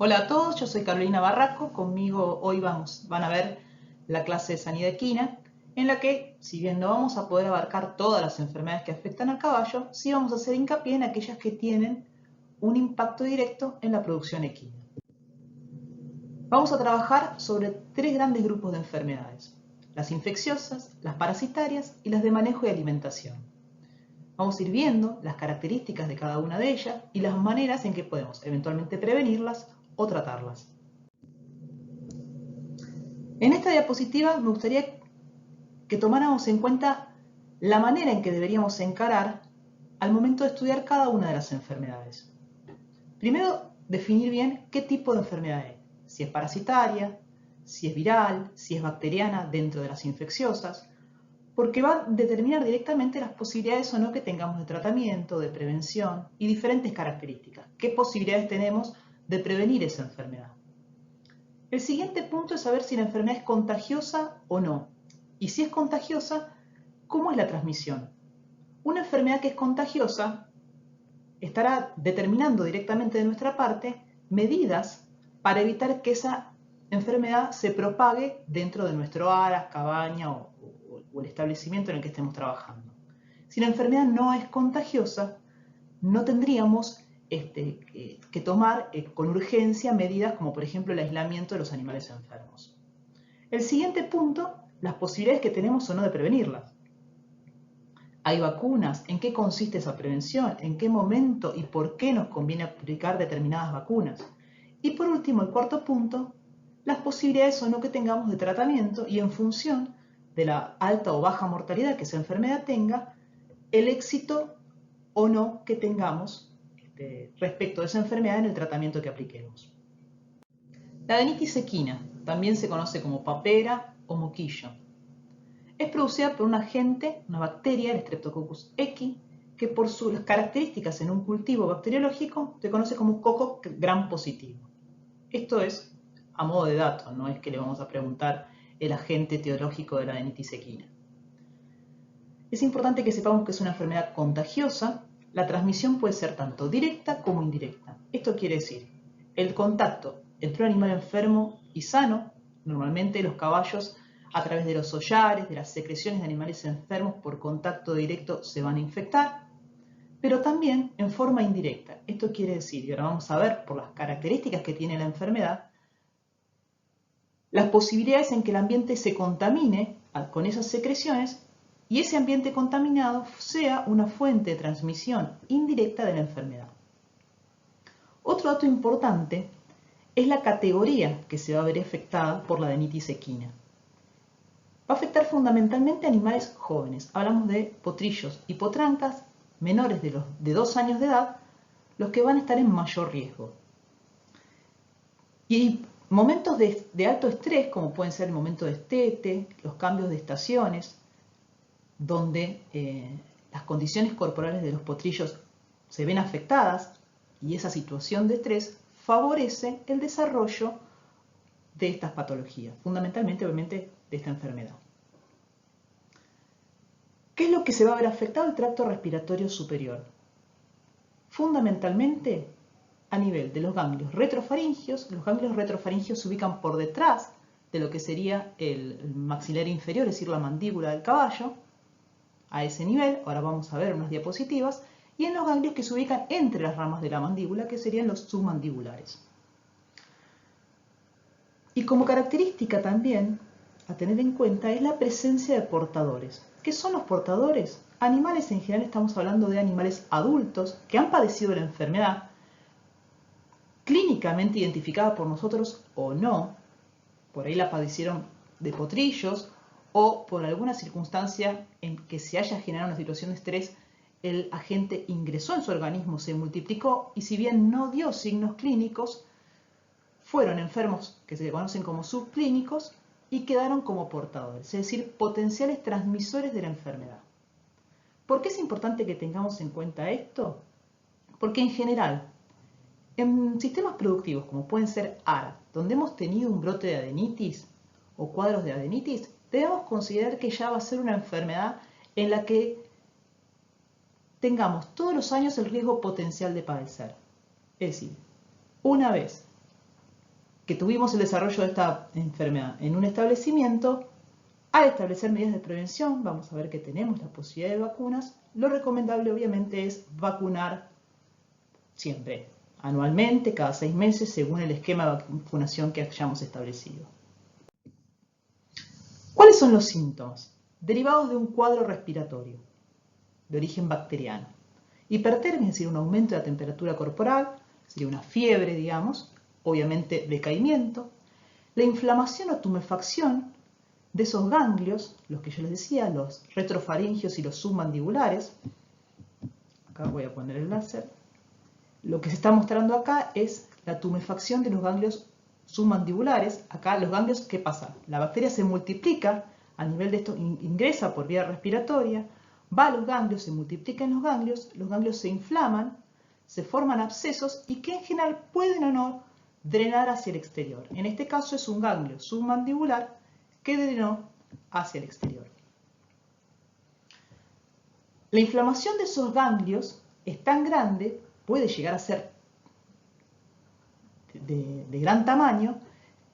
Hola a todos, yo soy Carolina Barraco. Conmigo hoy van a ver la clase de sanidad equina, en la que, si bien no vamos a poder abarcar todas las enfermedades que afectan al caballo, sí vamos a hacer hincapié en aquellas que tienen un impacto directo en la producción equina. Vamos a trabajar sobre tres grandes grupos de enfermedades: las infecciosas, las parasitarias y las de manejo y alimentación. Vamos a ir viendo las características de cada una de ellas y las maneras en que podemos eventualmente prevenirlas o tratarlas. En esta diapositiva me gustaría que tomáramos en cuenta la manera en que deberíamos encarar al momento de estudiar cada una de las enfermedades. Primero, definir bien qué tipo de enfermedad es, si es parasitaria, si es viral, si es bacteriana dentro de las infecciosas, porque va a determinar directamente las posibilidades o no que tengamos de tratamiento, de prevención y diferentes características. ¿Qué posibilidades tenemos de prevenir esa enfermedad? El siguiente punto es saber si la enfermedad es contagiosa o no. Y si es contagiosa, ¿cómo es la transmisión? Una enfermedad que es contagiosa estará determinando directamente de nuestra parte medidas para evitar que esa enfermedad se propague dentro de nuestro área, cabaña o el establecimiento en el que estemos trabajando. Si la enfermedad no es contagiosa, no tendríamos que tomar con urgencia medidas como por ejemplo el aislamiento de los animales enfermos. El siguiente punto, las posibilidades que tenemos o no de prevenirlas. ¿Hay vacunas? ¿En qué consiste esa prevención? ¿En qué momento y por qué nos conviene aplicar determinadas vacunas? Y por último, el cuarto punto, las posibilidades o no que tengamos de tratamiento y en función de la alta o baja mortalidad que esa enfermedad tenga, el éxito o no que tengamos respecto a esa enfermedad en el tratamiento que apliquemos. La adenitis equina, también se conoce como papera o moquillo, es producida por un agente, una bacteria, el Streptococcus equi, que por sus características en un cultivo bacteriológico se conoce como coco gram positivo. Esto es a modo de dato, no es que le vamos a preguntar el agente etiológico de la adenitis equina. Es importante que sepamos que es una enfermedad contagiosa. La transmisión puede ser tanto directa como indirecta. Esto quiere decir, el contacto entre un animal enfermo y sano, normalmente los caballos a través de los hollares, de las secreciones de animales enfermos por contacto directo se van a infectar, pero también en forma indirecta. Esto quiere decir, y ahora vamos a ver por las características que tiene la enfermedad, las posibilidades en que el ambiente se contamine con esas secreciones y ese ambiente contaminado sea una fuente de transmisión indirecta de la enfermedad. Otro dato importante es la categoría que se va a ver afectada por la adenitis equina. Va a afectar fundamentalmente a animales jóvenes. Hablamos de potrillos y potrancas menores de 2 años de edad, los que van a estar en mayor riesgo. Y momentos de alto estrés, como pueden ser el momento de destete, los cambios de estaciones, donde las condiciones corporales de los potrillos se ven afectadas y esa situación de estrés favorece el desarrollo de estas patologías, fundamentalmente, obviamente, de esta enfermedad. ¿Qué es lo que se va a ver afectado? El tracto respiratorio superior. Fundamentalmente a nivel de los ganglios retrofaringios. Los ganglios retrofaringios se ubican por detrás de lo que sería el maxilar inferior, es decir, la mandíbula del caballo. A ese nivel, ahora vamos a ver unas diapositivas, y en los ganglios que se ubican entre las ramas de la mandíbula, que serían los submandibulares. Y como característica también a tener en cuenta es la presencia de portadores. ¿Qué son los portadores? Animales en general, estamos hablando de animales adultos que han padecido la enfermedad, clínicamente identificada por nosotros o no, por ahí la padecieron de potrillos o por alguna circunstancia en que se haya generado una situación de estrés, el agente ingresó en su organismo, se multiplicó y si bien no dio signos clínicos, fueron enfermos que se conocen como subclínicos y quedaron como portadores, es decir, potenciales transmisores de la enfermedad. ¿Por qué es importante que tengamos en cuenta esto? Porque en general, en sistemas productivos como pueden ser ARA, donde hemos tenido un brote de adenitis o cuadros de adenitis, debemos considerar que ya va a ser una enfermedad en la que tengamos todos los años el riesgo potencial de padecer. Es decir, una vez que tuvimos el desarrollo de esta enfermedad en un establecimiento, al establecer medidas de prevención, vamos a ver que tenemos la posibilidad de vacunas, lo recomendable obviamente es vacunar siempre, anualmente, cada 6 meses, según el esquema de vacunación que hayamos establecido. ¿Cuáles son los síntomas? Derivados de un cuadro respiratorio, de origen bacteriano. Hipertermia, es decir, un aumento de la temperatura corporal, sería una fiebre, digamos, obviamente decaimiento. La inflamación o tumefacción de esos ganglios, los que yo les decía, los retrofaringios y los submandibulares. Acá voy a poner el láser. Lo que se está mostrando acá es la tumefacción de los ganglios submandibulares. Acá los ganglios, ¿qué pasa? La bacteria se multiplica a nivel de esto, ingresa por vía respiratoria, va a los ganglios, se multiplica en los ganglios se inflaman, se forman abscesos y que en general pueden o no drenar hacia el exterior. En este caso es un ganglio submandibular que drenó hacia el exterior. La inflamación de esos ganglios es tan grande, puede llegar a ser de gran tamaño,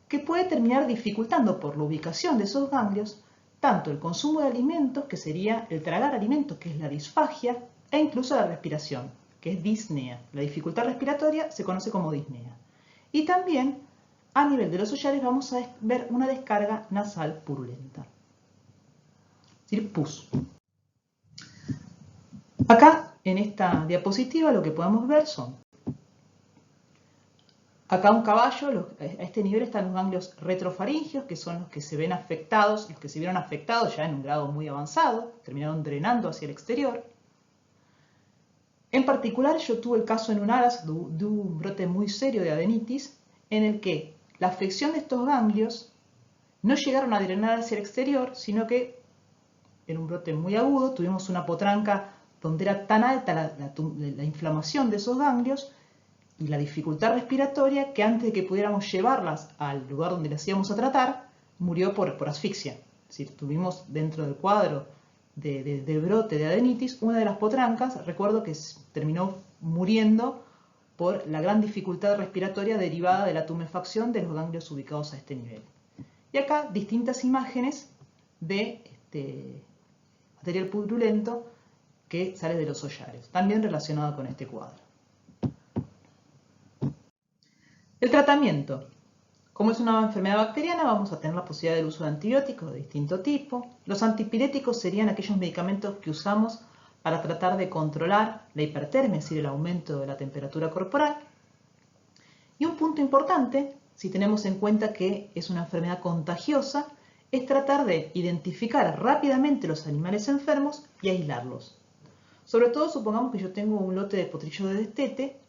que puede terminar dificultando por la ubicación de esos ganglios tanto el consumo de alimentos, que sería el tragar alimentos, que es la disfagia, e incluso la respiración, que es disnea. La dificultad respiratoria se conoce como disnea. Y también, a nivel de los hollares, vamos a ver una descarga nasal purulenta. Es decir, pus. Acá, en esta diapositiva, lo que podemos ver son, acá un caballo, a este nivel están los ganglios retrofaringios, que son los que se ven afectados, los que se vieron afectados ya en un grado muy avanzado, terminaron drenando hacia el exterior. En particular, yo tuve el caso en un aras de un brote muy serio de adenitis, en el que la afección de estos ganglios no llegaron a drenar hacia el exterior, sino que en un brote muy agudo tuvimos una potranca donde era tan alta la inflamación de esos ganglios y la dificultad respiratoria que antes de que pudiéramos llevarlas al lugar donde las íbamos a tratar, murió por asfixia. Es decir, tuvimos dentro del cuadro de brote de adenitis una de las potrancas, recuerdo que terminó muriendo por la gran dificultad respiratoria derivada de la tumefacción de los ganglios ubicados a este nivel. Y acá distintas imágenes de material purulento que sale de los hollares, también relacionado con este cuadro. El tratamiento. Como es una enfermedad bacteriana, vamos a tener la posibilidad del uso de antibióticos de distinto tipo. Los antipiréticos serían aquellos medicamentos que usamos para tratar de controlar la hipertermia, es decir, el aumento de la temperatura corporal. Y un punto importante, si tenemos en cuenta que es una enfermedad contagiosa, es tratar de identificar rápidamente los animales enfermos y aislarlos. Sobre todo, supongamos que yo tengo un lote de potrillos de destete,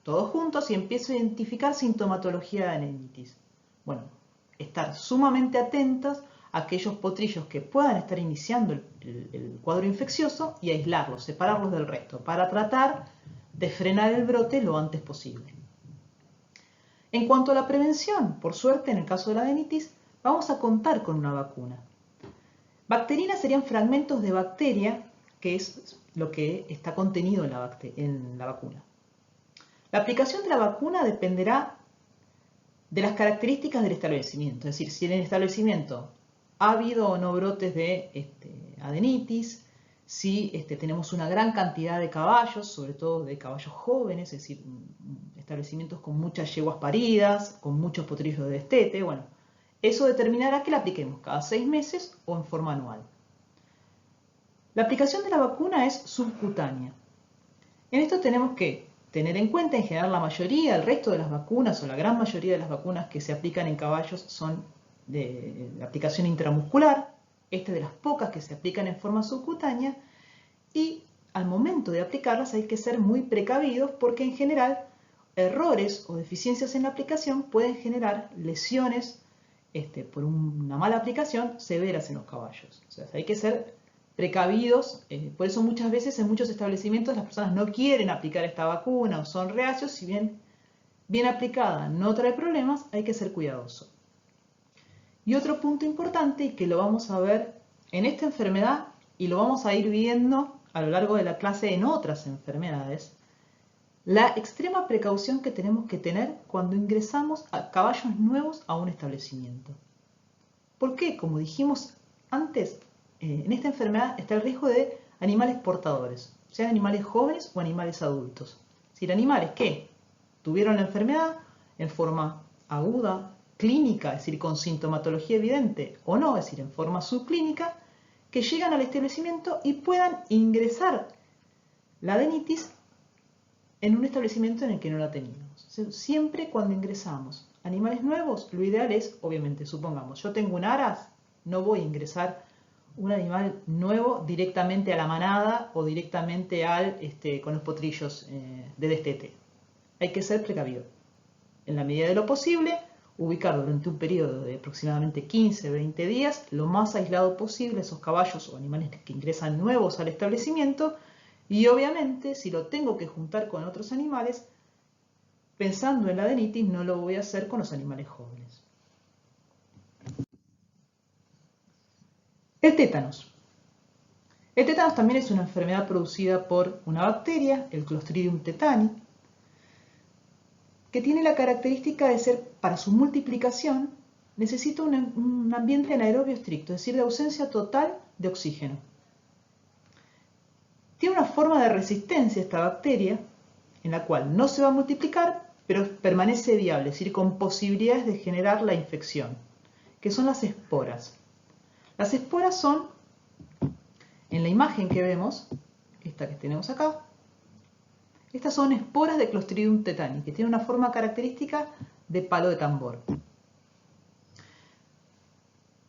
todos juntos, y empiezo a identificar sintomatología de adenitis. Bueno, estar sumamente atentos a aquellos potrillos que puedan estar iniciando el cuadro infeccioso y aislarlos, separarlos del resto, para tratar de frenar el brote lo antes posible. En cuanto a la prevención, por suerte, en el caso de la adenitis, vamos a contar con una vacuna. Bacterinas serían fragmentos de bacteria, que es lo que está contenido en la vacuna. La aplicación de la vacuna dependerá de las características del establecimiento, es decir, si en el establecimiento ha habido o no brotes de adenitis, si tenemos una gran cantidad de caballos, sobre todo de caballos jóvenes, es decir, establecimientos con muchas yeguas paridas, con muchos potrillos de destete, bueno, eso determinará que la apliquemos cada 6 meses o en forma anual. La aplicación de la vacuna es subcutánea. En esto tenemos que tener en cuenta, en general, el resto de las vacunas o la gran mayoría de las vacunas que se aplican en caballos son de aplicación intramuscular. Esta es de las pocas que se aplican en forma subcutánea y al momento de aplicarlas hay que ser muy precavidos porque en general errores o deficiencias en la aplicación pueden generar lesiones por una mala aplicación severas en los caballos. O sea, hay que ser precavidos, por eso muchas veces en muchos establecimientos las personas no quieren aplicar esta vacuna o son reacios, si bien aplicada no trae problemas, hay que ser cuidadoso. Y otro punto importante, y que lo vamos a ver en esta enfermedad y lo vamos a ir viendo a lo largo de la clase en otras enfermedades, la extrema precaución que tenemos que tener cuando ingresamos a caballos nuevos a un establecimiento. ¿Por qué? Como dijimos antes, en esta enfermedad está el riesgo de animales portadores, sean animales jóvenes o animales adultos. Es decir, animales que tuvieron la enfermedad en forma aguda, clínica, es decir, con sintomatología evidente o no, es decir, en forma subclínica, que llegan al establecimiento y puedan ingresar la adenitis en un establecimiento en el que no la teníamos. Siempre cuando ingresamos animales nuevos, lo ideal es, obviamente, supongamos, yo tengo un aras, no voy a ingresar un animal nuevo directamente a la manada o directamente con los potrillos de destete. Hay que ser precavido. En la medida de lo posible, ubicar durante un periodo de aproximadamente 15-20 días, lo más aislado posible, esos caballos o animales que ingresan nuevos al establecimiento, y obviamente, si lo tengo que juntar con otros animales, pensando en la adenitis, no lo voy a hacer con los animales jóvenes. El tétanos. El tétanos también es una enfermedad producida por una bacteria, el Clostridium tetani, que tiene la característica de ser, para su multiplicación, necesita un ambiente anaerobio estricto, es decir, de ausencia total de oxígeno. Tiene una forma de resistencia esta bacteria, en la cual no se va a multiplicar, pero permanece viable, es decir, con posibilidades de generar la infección, que son las esporas. Las esporas son, en la imagen que vemos, esta que tenemos acá, estas son esporas de Clostridium tetani, que tienen una forma característica de palo de tambor.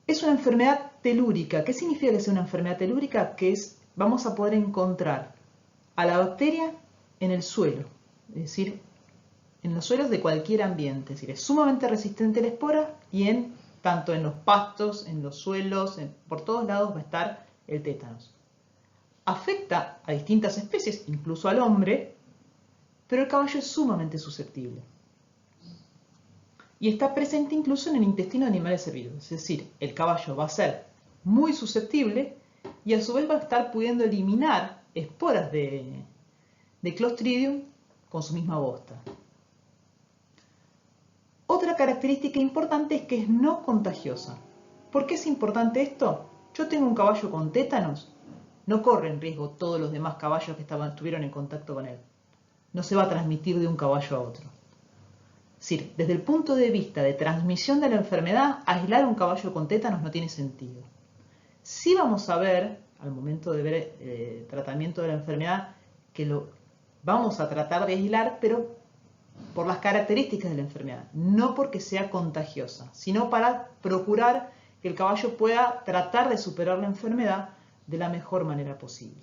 Es una enfermedad telúrica. ¿Qué significa que sea una enfermedad telúrica? Que vamos a poder encontrar a la bacteria en el suelo, es decir, en los suelos de cualquier ambiente. Es decir, es sumamente resistente a la espora y tanto en los pastos, en los suelos, por todos lados va a estar el tétanos. Afecta a distintas especies, incluso al hombre, pero el caballo es sumamente susceptible. Y está presente incluso en el intestino de animales herbívoros. Es decir, el caballo va a ser muy susceptible y a su vez va a estar pudiendo eliminar esporas de Clostridium con su misma bosta. Otra característica importante es que es no contagiosa. ¿Por qué es importante esto? Yo tengo un caballo con tétanos, no corre en riesgo todos los demás caballos que estuvieron en contacto con él. No se va a transmitir de un caballo a otro. Es decir, desde el punto de vista de transmisión de la enfermedad, aislar a un caballo con tétanos no tiene sentido. Sí vamos a ver, al momento de ver el tratamiento de la enfermedad, que lo vamos a tratar de aislar, pero por las características de la enfermedad, no porque sea contagiosa, sino para procurar que el caballo pueda tratar de superar la enfermedad de la mejor manera posible.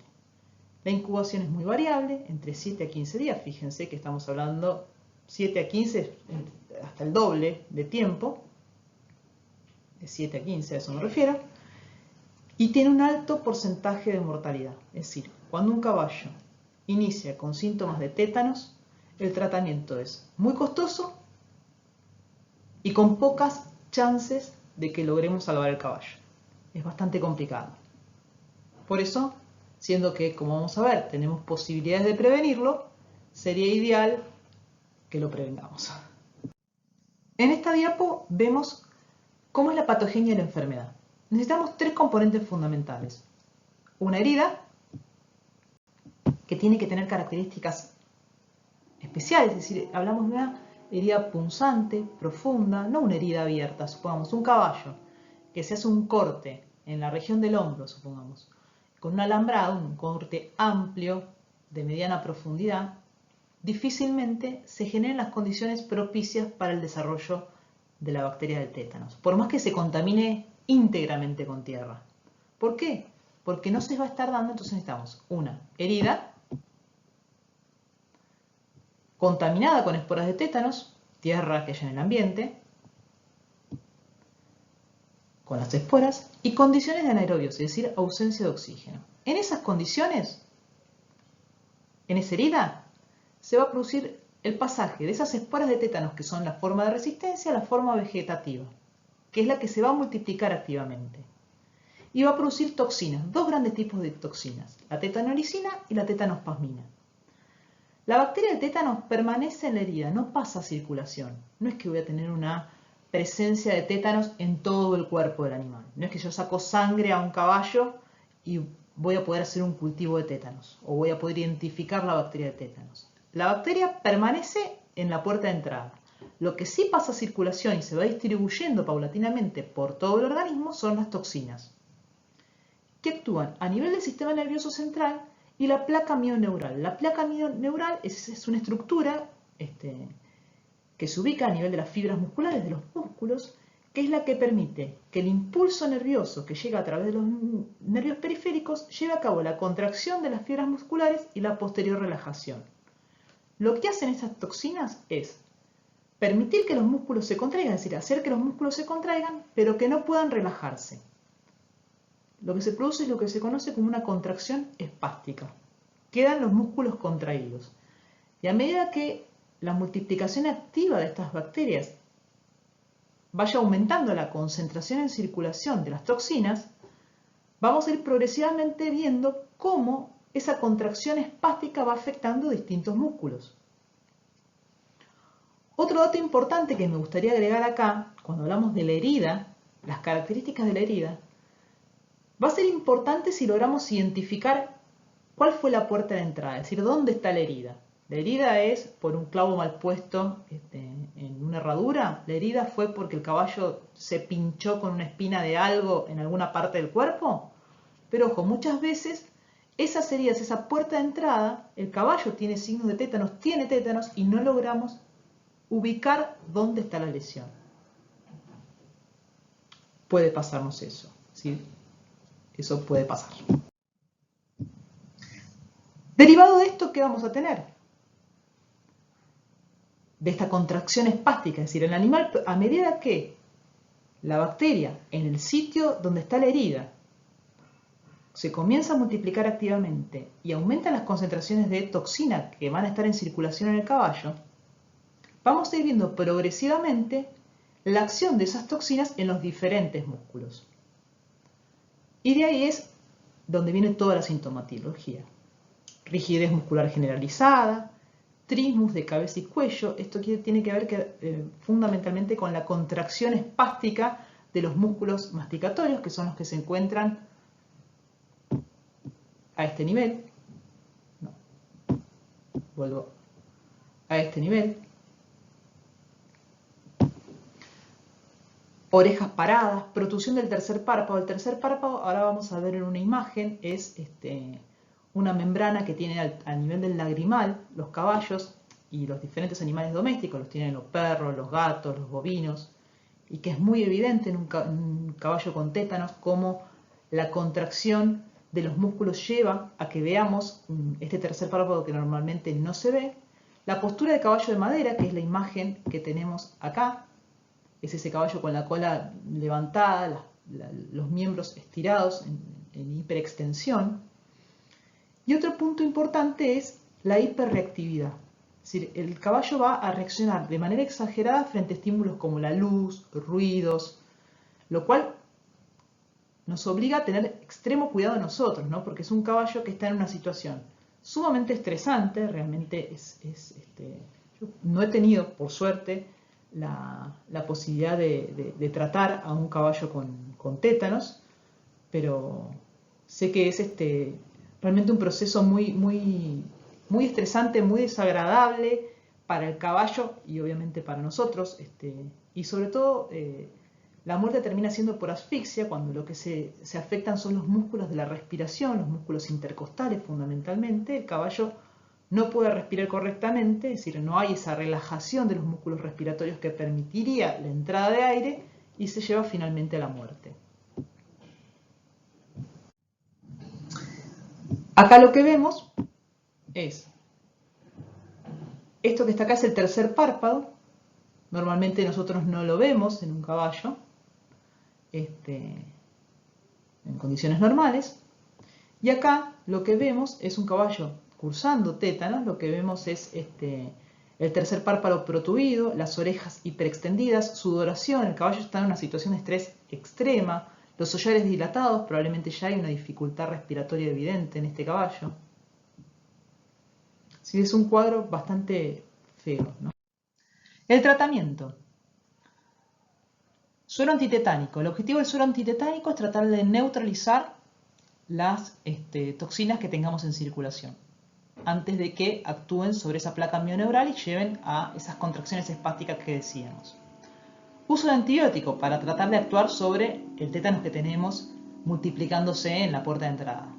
La incubación es muy variable, entre 7 a 15 días, fíjense que estamos hablando 7 a 15, hasta el doble de tiempo, de 7 a 15 a eso me refiero, y tiene un alto porcentaje de mortalidad. Es decir, cuando un caballo inicia con síntomas de tétanos, el tratamiento es muy costoso y con pocas chances de que logremos salvar el caballo. Es bastante complicado. Por eso, siendo que, como vamos a ver, tenemos posibilidades de prevenirlo, sería ideal que lo prevengamos. En esta diapo vemos cómo es la patogenia de la enfermedad. Necesitamos 3 componentes fundamentales. Una herida, que tiene que tener características especiales, es decir, hablamos de una herida punzante, profunda, no una herida abierta. Supongamos un caballo que se hace un corte en la región del hombro, supongamos, con un alambrado, un corte amplio, de mediana profundidad, difícilmente se generan las condiciones propicias para el desarrollo de la bacteria del tétanos, por más que se contamine íntegramente con tierra. ¿Por qué? Porque no se va a estar dando, entonces necesitamos una herida contaminada con esporas de tétanos, tierra que haya en el ambiente, con las esporas, y condiciones de anaerobios, es decir, ausencia de oxígeno. En esas condiciones, en esa herida, se va a producir el pasaje de esas esporas de tétanos, que son la forma de resistencia, a la forma vegetativa, que es la que se va a multiplicar activamente. Y va a producir toxinas, 2 grandes tipos de toxinas, la tetanolicina y la tetanospasmina. La bacteria del tétanos permanece en la herida, no pasa a circulación. No es que voy a tener una presencia de tétanos en todo el cuerpo del animal. No es que yo saco sangre a un caballo y voy a poder hacer un cultivo de tétanos o voy a poder identificar la bacteria de tétanos. La bacteria permanece en la puerta de entrada. Lo que sí pasa a circulación y se va distribuyendo paulatinamente por todo el organismo son las toxinas, que actúan a nivel del sistema nervioso central y la placa mioneural. La placa mioneural es una estructura que se ubica a nivel de las fibras musculares, de los músculos, que es la que permite que el impulso nervioso que llega a través de los nervios periféricos lleve a cabo la contracción de las fibras musculares y la posterior relajación. Lo que hacen estas toxinas es permitir que los músculos se contraigan, es decir, hacer que los músculos se contraigan, pero que no puedan relajarse. Lo que se produce es lo que se conoce como una contracción espástica. Quedan los músculos contraídos. Y a medida que la multiplicación activa de estas bacterias vaya aumentando la concentración en circulación de las toxinas, vamos a ir progresivamente viendo cómo esa contracción espástica va afectando distintos músculos. Otro dato importante que me gustaría agregar acá, cuando hablamos de la herida, las características de la herida, va a ser importante si logramos identificar cuál fue la puerta de entrada, es decir, dónde está la herida. La herida es por un clavo mal puesto en una herradura. La herida fue porque el caballo se pinchó con una espina de algo en alguna parte del cuerpo. Pero ojo, muchas veces esas heridas, esa puerta de entrada, el caballo tiene signos de tétanos, tiene tétanos y no logramos ubicar dónde está la lesión. Puede pasarnos eso, ¿sí? Eso puede pasar. Derivado de esto, ¿qué vamos a tener? De esta contracción espástica, es decir, el animal, a medida que la bacteria en el sitio donde está la herida se comienza a multiplicar activamente y aumentan las concentraciones de toxina que van a estar en circulación en el caballo, vamos a ir viendo progresivamente la acción de esas toxinas en los diferentes músculos. Y de ahí es donde viene toda la sintomatología. Rigidez muscular generalizada, trismus de cabeza y cuello. Esto tiene que ver fundamentalmente con la contracción espástica de los músculos masticatorios, que son los que se encuentran a este nivel. No. Vuelvo a este nivel. Orejas paradas, protrusión del tercer párpado. El tercer párpado, ahora vamos a ver en una imagen, es una membrana que tiene a nivel del lagrimal los caballos y los diferentes animales domésticos, los tienen los perros, los gatos, los bovinos, y que es muy evidente en un caballo con tétanos cómo la contracción de los músculos lleva a que veamos este tercer párpado que normalmente no se ve. La postura de caballo de madera, que es la imagen que tenemos acá, es ese caballo con la cola levantada, los miembros estirados en hiperextensión. Y otro punto importante es la hiperreactividad. Es decir, el caballo va a reaccionar de manera exagerada frente a estímulos como la luz, ruidos, lo cual nos obliga a tener extremo cuidado nosotros, ¿no? Porque es un caballo que está en una situación sumamente estresante. Realmente yo no he tenido, por suerte, la posibilidad de tratar a un caballo con tétanos, pero sé que es realmente un proceso muy estresante, muy desagradable para el caballo y obviamente para nosotros, y sobre todo la muerte termina siendo por asfixia, cuando lo que se afectan son los músculos de la respiración, los músculos intercostales fundamentalmente. El caballo no puede respirar correctamente, es decir, no hay esa relajación de los músculos respiratorios que permitiría la entrada de aire y se lleva finalmente a la muerte. Acá lo que vemos es, esto que está acá es el tercer párpado. Normalmente nosotros no lo vemos en un caballo, en condiciones normales. Y acá lo que vemos es un caballo cursando tétanos. Lo que vemos es el tercer párpado protruido, las orejas hiperextendidas, sudoración. El caballo está en una situación de estrés extrema, los hollares dilatados, probablemente ya hay una dificultad respiratoria evidente en este caballo. Sí, es un cuadro bastante feo, ¿no? El tratamiento. Suero antitetánico. El objetivo del suero antitetánico es tratar de neutralizar las toxinas que tengamos en circulación antes de que actúen sobre esa placa mioneural y lleven a esas contracciones espásticas que decíamos. Uso de antibiótico para tratar de actuar sobre el tétanos que tenemos multiplicándose en la puerta de entrada.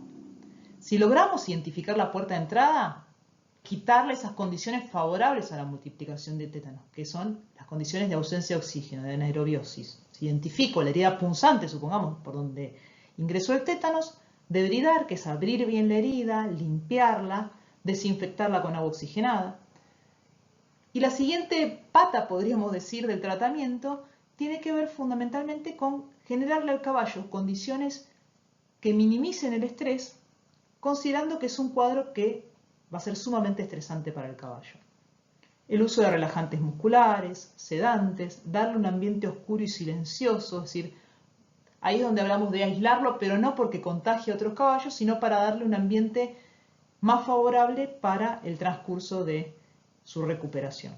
Si logramos identificar la puerta de entrada, quitarle esas condiciones favorables a la multiplicación de tétanos, que son las condiciones de ausencia de oxígeno, de anaerobiosis. Si identifico la herida punzante, supongamos, por donde ingresó el tétanos, debería dar que es abrir bien la herida, limpiarla, desinfectarla con agua oxigenada. Y la siguiente pata, podríamos decir, del tratamiento, tiene que ver fundamentalmente con generarle al caballo condiciones que minimicen el estrés, considerando que es un cuadro que va a ser sumamente estresante para el caballo. El uso de relajantes musculares, sedantes, darle un ambiente oscuro y silencioso, es decir, ahí es donde hablamos de aislarlo, pero no porque contagie a otros caballos, sino para darle un ambiente más favorable para el transcurso de su recuperación.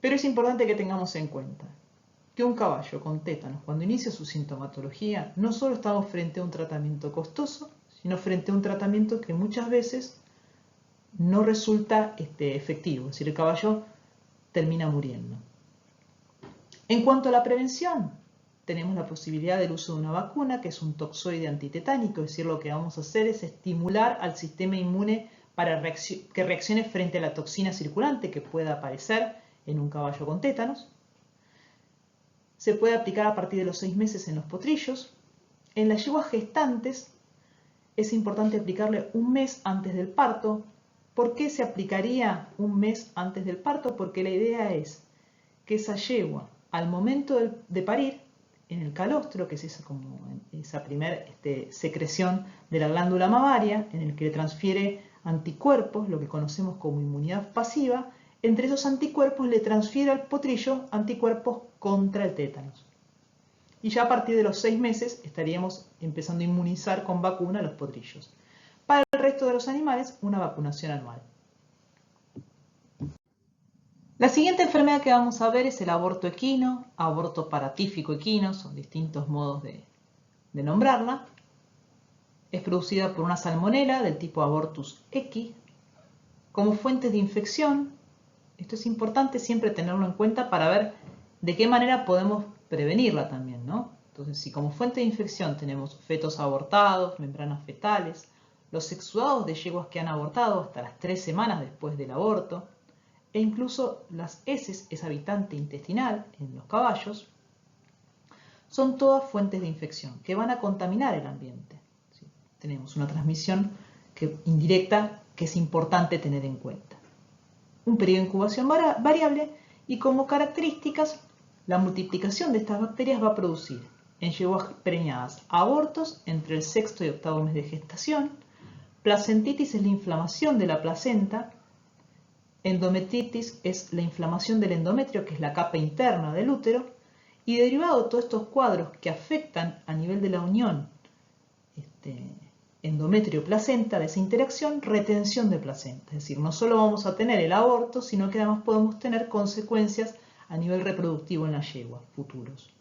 Pero es importante que tengamos en cuenta que un caballo con tétanos, cuando inicia su sintomatología, no solo estamos frente a un tratamiento costoso, sino frente a un tratamiento que muchas veces no resulta efectivo, es decir, el caballo termina muriendo. En cuanto a la prevención, tenemos la posibilidad del uso de una vacuna, que es un toxoide antitetánico, es decir, lo que vamos a hacer es estimular al sistema inmune para que reaccione frente a la toxina circulante que pueda aparecer en un caballo con tétanos. Se puede aplicar a partir de los 6 meses en los potrillos. En las yeguas gestantes es importante aplicarle un mes antes del parto. ¿Por qué se aplicaría un mes antes del parto? Porque la idea es que esa yegua, al momento de parir, en el calostro, que es esa primera secreción de la glándula mamaria, en el que le transfiere anticuerpos, lo que conocemos como inmunidad pasiva, entre esos anticuerpos le transfiere al potrillo anticuerpos contra el tétanos. Y ya a partir de los 6 meses estaríamos empezando a inmunizar con vacuna a los potrillos. Para el resto de los animales, una vacunación anual. La siguiente enfermedad que vamos a ver es el aborto equino, aborto paratífico equino, son distintos modos de nombrarla. Es producida por una salmonela del tipo Abortus equi. Como fuentes de infección, esto es importante siempre tenerlo en cuenta para ver de qué manera podemos prevenirla también, ¿no? Entonces, si como fuente de infección tenemos fetos abortados, membranas fetales, los exudados de yeguas que han abortado hasta las 3 semanas después del aborto, e incluso las heces, esa habitante intestinal en los caballos, son todas fuentes de infección que van a contaminar el ambiente. ¿Sí? Tenemos una transmisión indirecta que es importante tener en cuenta. Un periodo de incubación variable y como características, la multiplicación de estas bacterias va a producir en yeguas preñadas abortos entre el 6º y 8º mes de gestación, placentitis es la inflamación de la placenta, endometritis es la inflamación del endometrio, que es la capa interna del útero, y derivado de todos estos cuadros que afectan a nivel de la unión endometrio-placenta, de esa interacción, retención de placenta. Es decir, no solo vamos a tener el aborto, sino que además podemos tener consecuencias a nivel reproductivo en la yegua, futuros.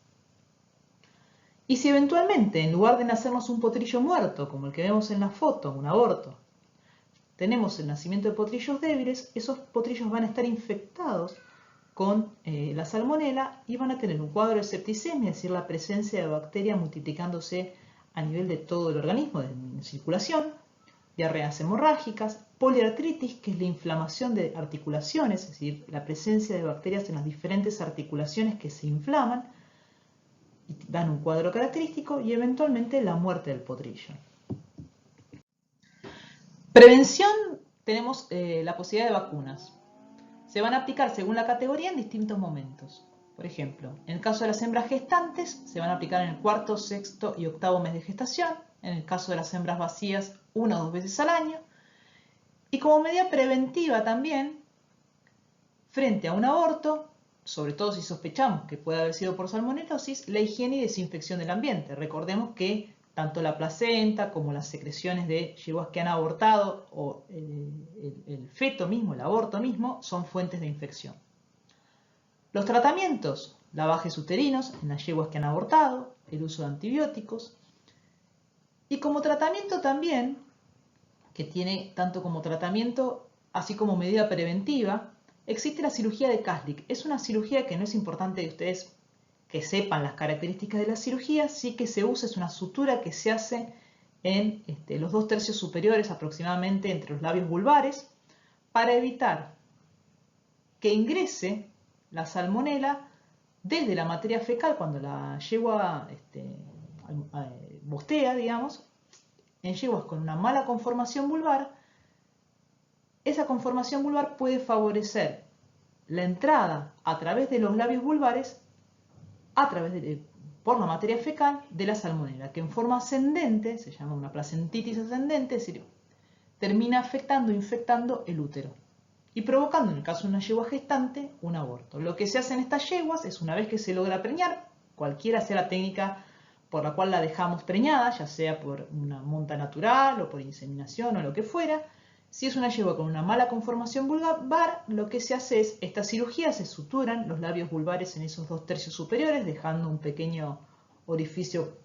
Y si eventualmente, en lugar de nacernos un potrillo muerto, como el que vemos en la foto, un aborto, tenemos el nacimiento de potrillos débiles, esos potrillos van a estar infectados con la salmonela y van a tener un cuadro de septicemia, es decir, la presencia de bacterias multiplicándose a nivel de todo el organismo, en circulación, diarreas hemorrágicas, poliartritis, que es la inflamación de articulaciones, es decir, la presencia de bacterias en las diferentes articulaciones que se inflaman y dan un cuadro característico, y eventualmente la muerte del potrillo. Prevención, tenemos la posibilidad de vacunas. Se van a aplicar según la categoría en distintos momentos. Por ejemplo, en el caso de las hembras gestantes, se van a aplicar en el 4º, 6º y 8º mes de gestación. En el caso de las hembras vacías, 1 o 2 veces al año. Y como medida preventiva también, frente a un aborto, sobre todo si sospechamos que puede haber sido por salmonelosis, la higiene y desinfección del ambiente. Recordemos que tanto la placenta como las secreciones de yeguas que han abortado o el feto mismo, el aborto mismo, son fuentes de infección. Los tratamientos, lavajes uterinos en las yeguas que han abortado, el uso de antibióticos. Y como tratamiento también, que tiene tanto como tratamiento así como medida preventiva, existe la cirugía de Kaslik. Es una cirugía que no es importante que ustedes que sepan las características de la cirugía, sí que se usa, es una sutura que se hace en los 2/3 superiores aproximadamente entre los labios vulvares para evitar que ingrese la salmonela desde la materia fecal cuando la yegua bostea, digamos, en yeguas con una mala conformación vulvar. Esa conformación vulvar puede favorecer la entrada a través de los labios vulvares por la materia fecal de la salmonela, que en forma ascendente, se llama una placentitis ascendente, es decir, termina infectando el útero y provocando, en el caso de una yegua gestante, un aborto. Lo que se hace en estas yeguas es, una vez que se logra preñar, cualquiera sea la técnica por la cual la dejamos preñada, ya sea por una monta natural o por inseminación o lo que fuera, si es una yegua con una mala conformación vulvar, lo que se hace es, esta cirugía, se suturan los labios vulvares en esos 2/3 superiores, dejando un pequeño orificio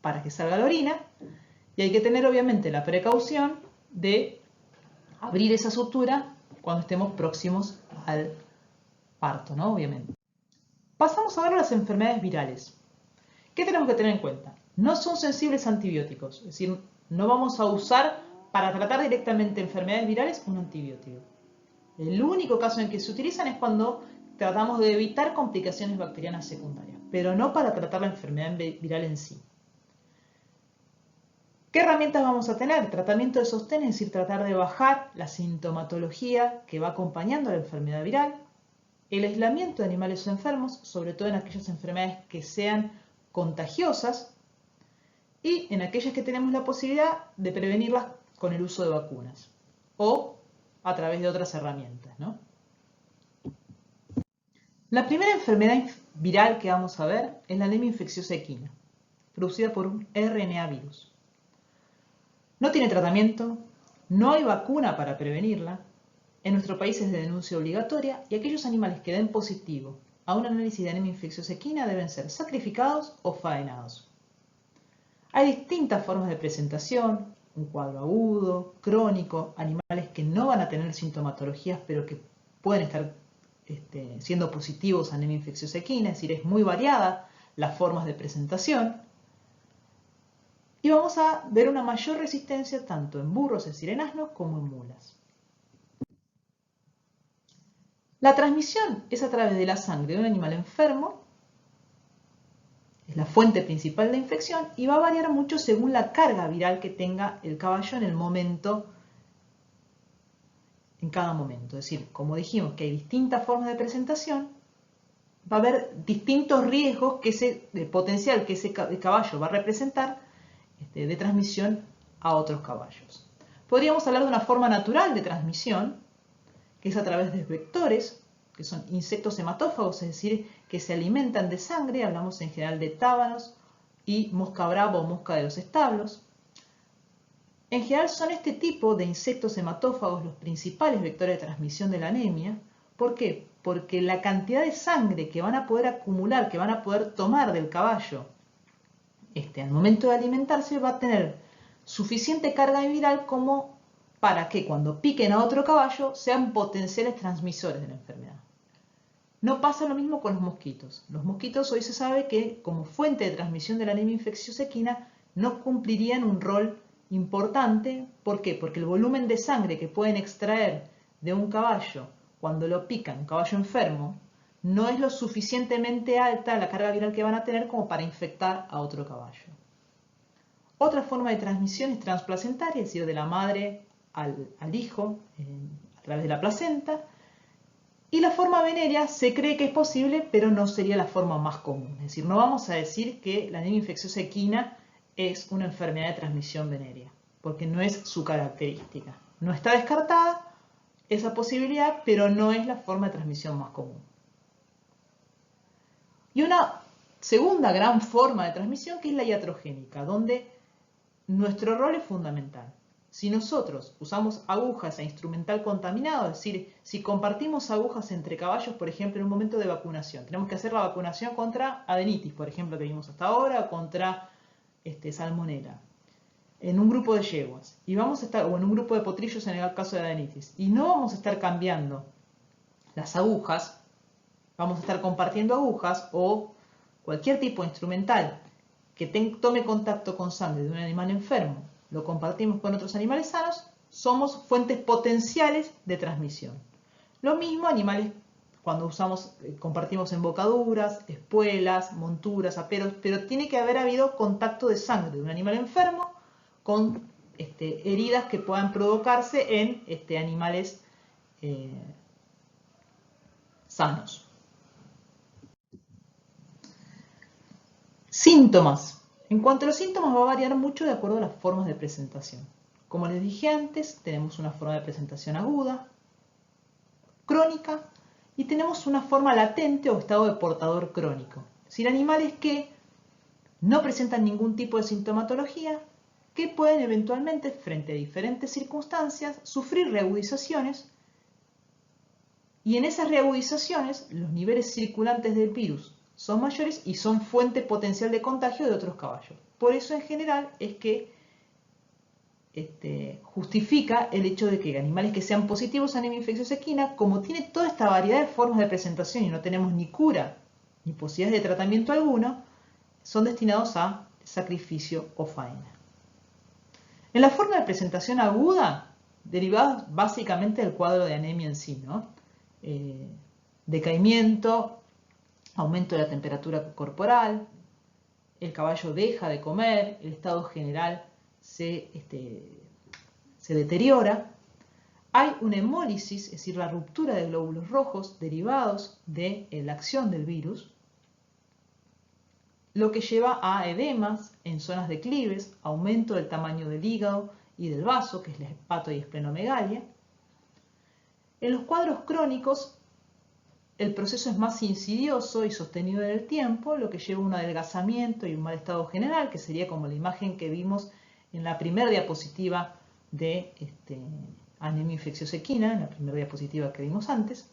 para que salga la orina. Y hay que tener obviamente la precaución de abrir esa sutura cuando estemos próximos al parto, ¿no? Obviamente. Pasamos ahora a las enfermedades virales. ¿Qué tenemos que tener en cuenta? No son sensibles a antibióticos, es decir, no vamos a usar para tratar directamente enfermedades virales un antibiótico. El único caso en que se utilizan es cuando tratamos de evitar complicaciones bacterianas secundarias, pero no para tratar la enfermedad viral en sí. ¿Qué herramientas vamos a tener? Tratamiento de sostén, es decir, tratar de bajar la sintomatología que va acompañando a la enfermedad viral. El aislamiento de animales enfermos, sobre todo en aquellas enfermedades que sean contagiosas y en aquellas que tenemos la posibilidad de prevenirlas con el uso de vacunas o a través de otras herramientas, ¿no? La primera enfermedad viral que vamos a ver es la anemia infecciosa equina, producida por un RNA virus. No tiene tratamiento, no hay vacuna para prevenirla, en nuestro país es de denuncia obligatoria y aquellos animales que den positivo a un análisis de anemia infecciosa equina deben ser sacrificados o faenados. Hay distintas formas de presentación, un cuadro agudo, crónico, animales que no van a tener sintomatologías pero que pueden estar siendo positivos a anemia infecciosa equina, es decir, es muy variada las formas de presentación. Y vamos a ver una mayor resistencia tanto en burros, es decir, en asnos, como en mulas. La transmisión es a través de la sangre de un animal enfermo, es la fuente principal de la infección y va a variar mucho según la carga viral que tenga el caballo en cada momento. Es decir, como dijimos que hay distintas formas de presentación, va a haber distintos riesgos de potencial que ese caballo va a representar de transmisión a otros caballos. Podríamos hablar de una forma natural de transmisión, que es a través de vectores, que son insectos hematófagos, es decir, que se alimentan de sangre, hablamos en general de tábanos y mosca brava o mosca de los establos. En general son este tipo de insectos hematófagos los principales vectores de transmisión de la anemia. ¿Por qué? Porque la cantidad de sangre que van a poder acumular, que van a poder tomar del caballo al momento de alimentarse, va a tener suficiente carga viral como para que cuando piquen a otro caballo sean potenciales transmisores de la enfermedad. No pasa lo mismo con los mosquitos. Los mosquitos hoy se sabe que como fuente de transmisión de la anemia infecciosa equina no cumplirían un rol importante. ¿Por qué? Porque el volumen de sangre que pueden extraer de un caballo cuando lo pican, un caballo enfermo, no es lo suficientemente alta la carga viral que van a tener como para infectar a otro caballo. Otra forma de transmisión es transplacentaria, es decir, de la madre al hijo a través de la placenta. Y la forma venérea se cree que es posible, pero no sería la forma más común. Es decir, no vamos a decir que la anemia infecciosa equina es una enfermedad de transmisión venérea, porque no es su característica. No está descartada esa posibilidad, pero no es la forma de transmisión más común. Y una segunda gran forma de transmisión que es la iatrogénica, donde nuestro rol es fundamental. Si nosotros usamos agujas e instrumental contaminado, es decir, si compartimos agujas entre caballos, por ejemplo, en un momento de vacunación, tenemos que hacer la vacunación contra adenitis, por ejemplo, que vimos hasta ahora, o contra salmonela, en un grupo de yeguas, y vamos a estar, o en un grupo de potrillos en el caso de adenitis, y no vamos a estar cambiando las agujas, vamos a estar compartiendo agujas o cualquier tipo de instrumental que tome contacto con sangre de un animal enfermo, lo compartimos con otros animales sanos, somos fuentes potenciales de transmisión. Lo mismo animales cuando compartimos embocaduras, espuelas, monturas, aperos, pero tiene que haber habido contacto de sangre de un animal enfermo con heridas que puedan provocarse en animales sanos. Síntomas. En cuanto a los síntomas va a variar mucho de acuerdo a las formas de presentación. Como les dije antes, tenemos una forma de presentación aguda, crónica, y tenemos una forma latente o estado de portador crónico. Es decir, animales que no presentan ningún tipo de sintomatología, que pueden eventualmente, frente a diferentes circunstancias, sufrir reagudizaciones, y en esas reagudizaciones los niveles circulantes del virus son mayores y son fuente potencial de contagio de otros caballos. Por eso en general es que justifica el hecho de que animales que sean positivos a anemia infecciosa equina, como tiene toda esta variedad de formas de presentación y no tenemos ni cura ni posibilidades de tratamiento alguno, son destinados a sacrificio o faena. En la forma de presentación aguda, derivados básicamente del cuadro de anemia en sí, ¿no? Decaimiento, aumento de la temperatura corporal, el caballo deja de comer, el estado general se deteriora, hay una hemólisis, es decir, la ruptura de glóbulos rojos derivados de la acción del virus, lo que lleva a edemas en zonas declives, aumento del tamaño del hígado y del vaso, que es la hepato- y esplenomegalia. En los cuadros crónicos, el proceso es más insidioso y sostenido en el tiempo, lo que lleva a un adelgazamiento y un mal estado general, que sería como la imagen que vimos en la primera diapositiva de anemia infecciosa equina, en la primera diapositiva que vimos antes.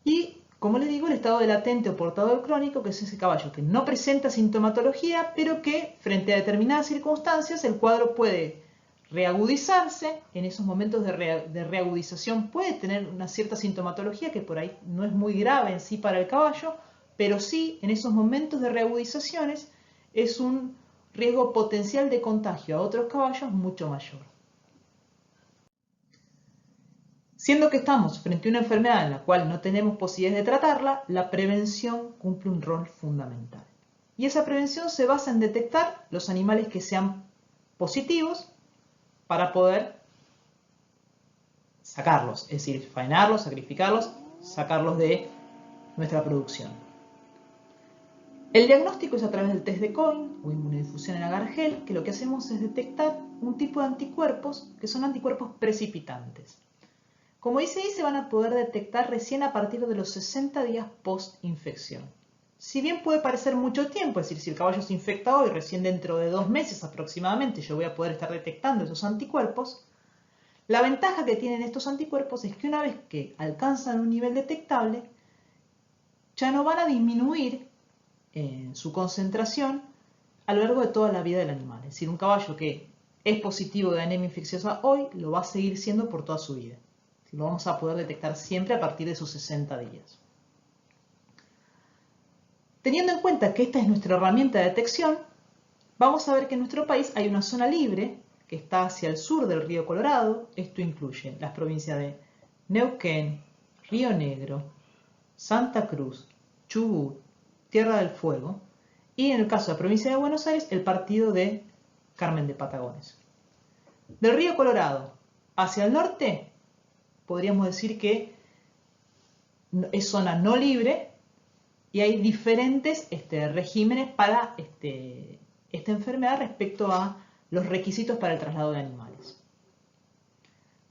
Y, como les digo, el estado de latente o portador crónico, que es ese caballo que no presenta sintomatología, pero que frente a determinadas circunstancias el cuadro puede reagudizarse. En esos momentos de reagudización puede tener una cierta sintomatología que por ahí no es muy grave en sí para el caballo, pero sí en esos momentos de reagudizaciones es un riesgo potencial de contagio a otros caballos mucho mayor. Siendo que estamos frente a una enfermedad en la cual no tenemos posibilidades de tratarla, la prevención cumple un rol fundamental. Y esa prevención se basa en detectar los animales que sean positivos para poder sacarlos, es decir, faenarlos, sacrificarlos, sacarlos de nuestra producción. El diagnóstico es a través del test de Coin o inmunodifusión en agar-gel, que lo que hacemos es detectar un tipo de anticuerpos que son anticuerpos precipitantes. Como dice ahí, se van a poder detectar recién a partir de los 60 días post-infección. Si bien puede parecer mucho tiempo, es decir, si el caballo se infecta hoy, recién dentro de 2 meses aproximadamente yo voy a poder estar detectando esos anticuerpos, la ventaja que tienen estos anticuerpos es que una vez que alcanzan un nivel detectable, ya no van a disminuir su concentración a lo largo de toda la vida del animal. Es decir, un caballo que es positivo de anemia infecciosa hoy, lo va a seguir siendo por toda su vida. Lo vamos a poder detectar siempre a partir de sus 60 días. Teniendo en cuenta que esta es nuestra herramienta de detección, vamos a ver que en nuestro país hay una zona libre que está hacia el sur del río Colorado. Esto incluye las provincias de Neuquén, Río Negro, Santa Cruz, Chubut, Tierra del Fuego y en el caso de la provincia de Buenos Aires, el partido de Carmen de Patagones. Del río Colorado hacia el norte, podríamos decir que es zona no libre y hay diferentes regímenes para esta enfermedad respecto a los requisitos para el traslado de animales.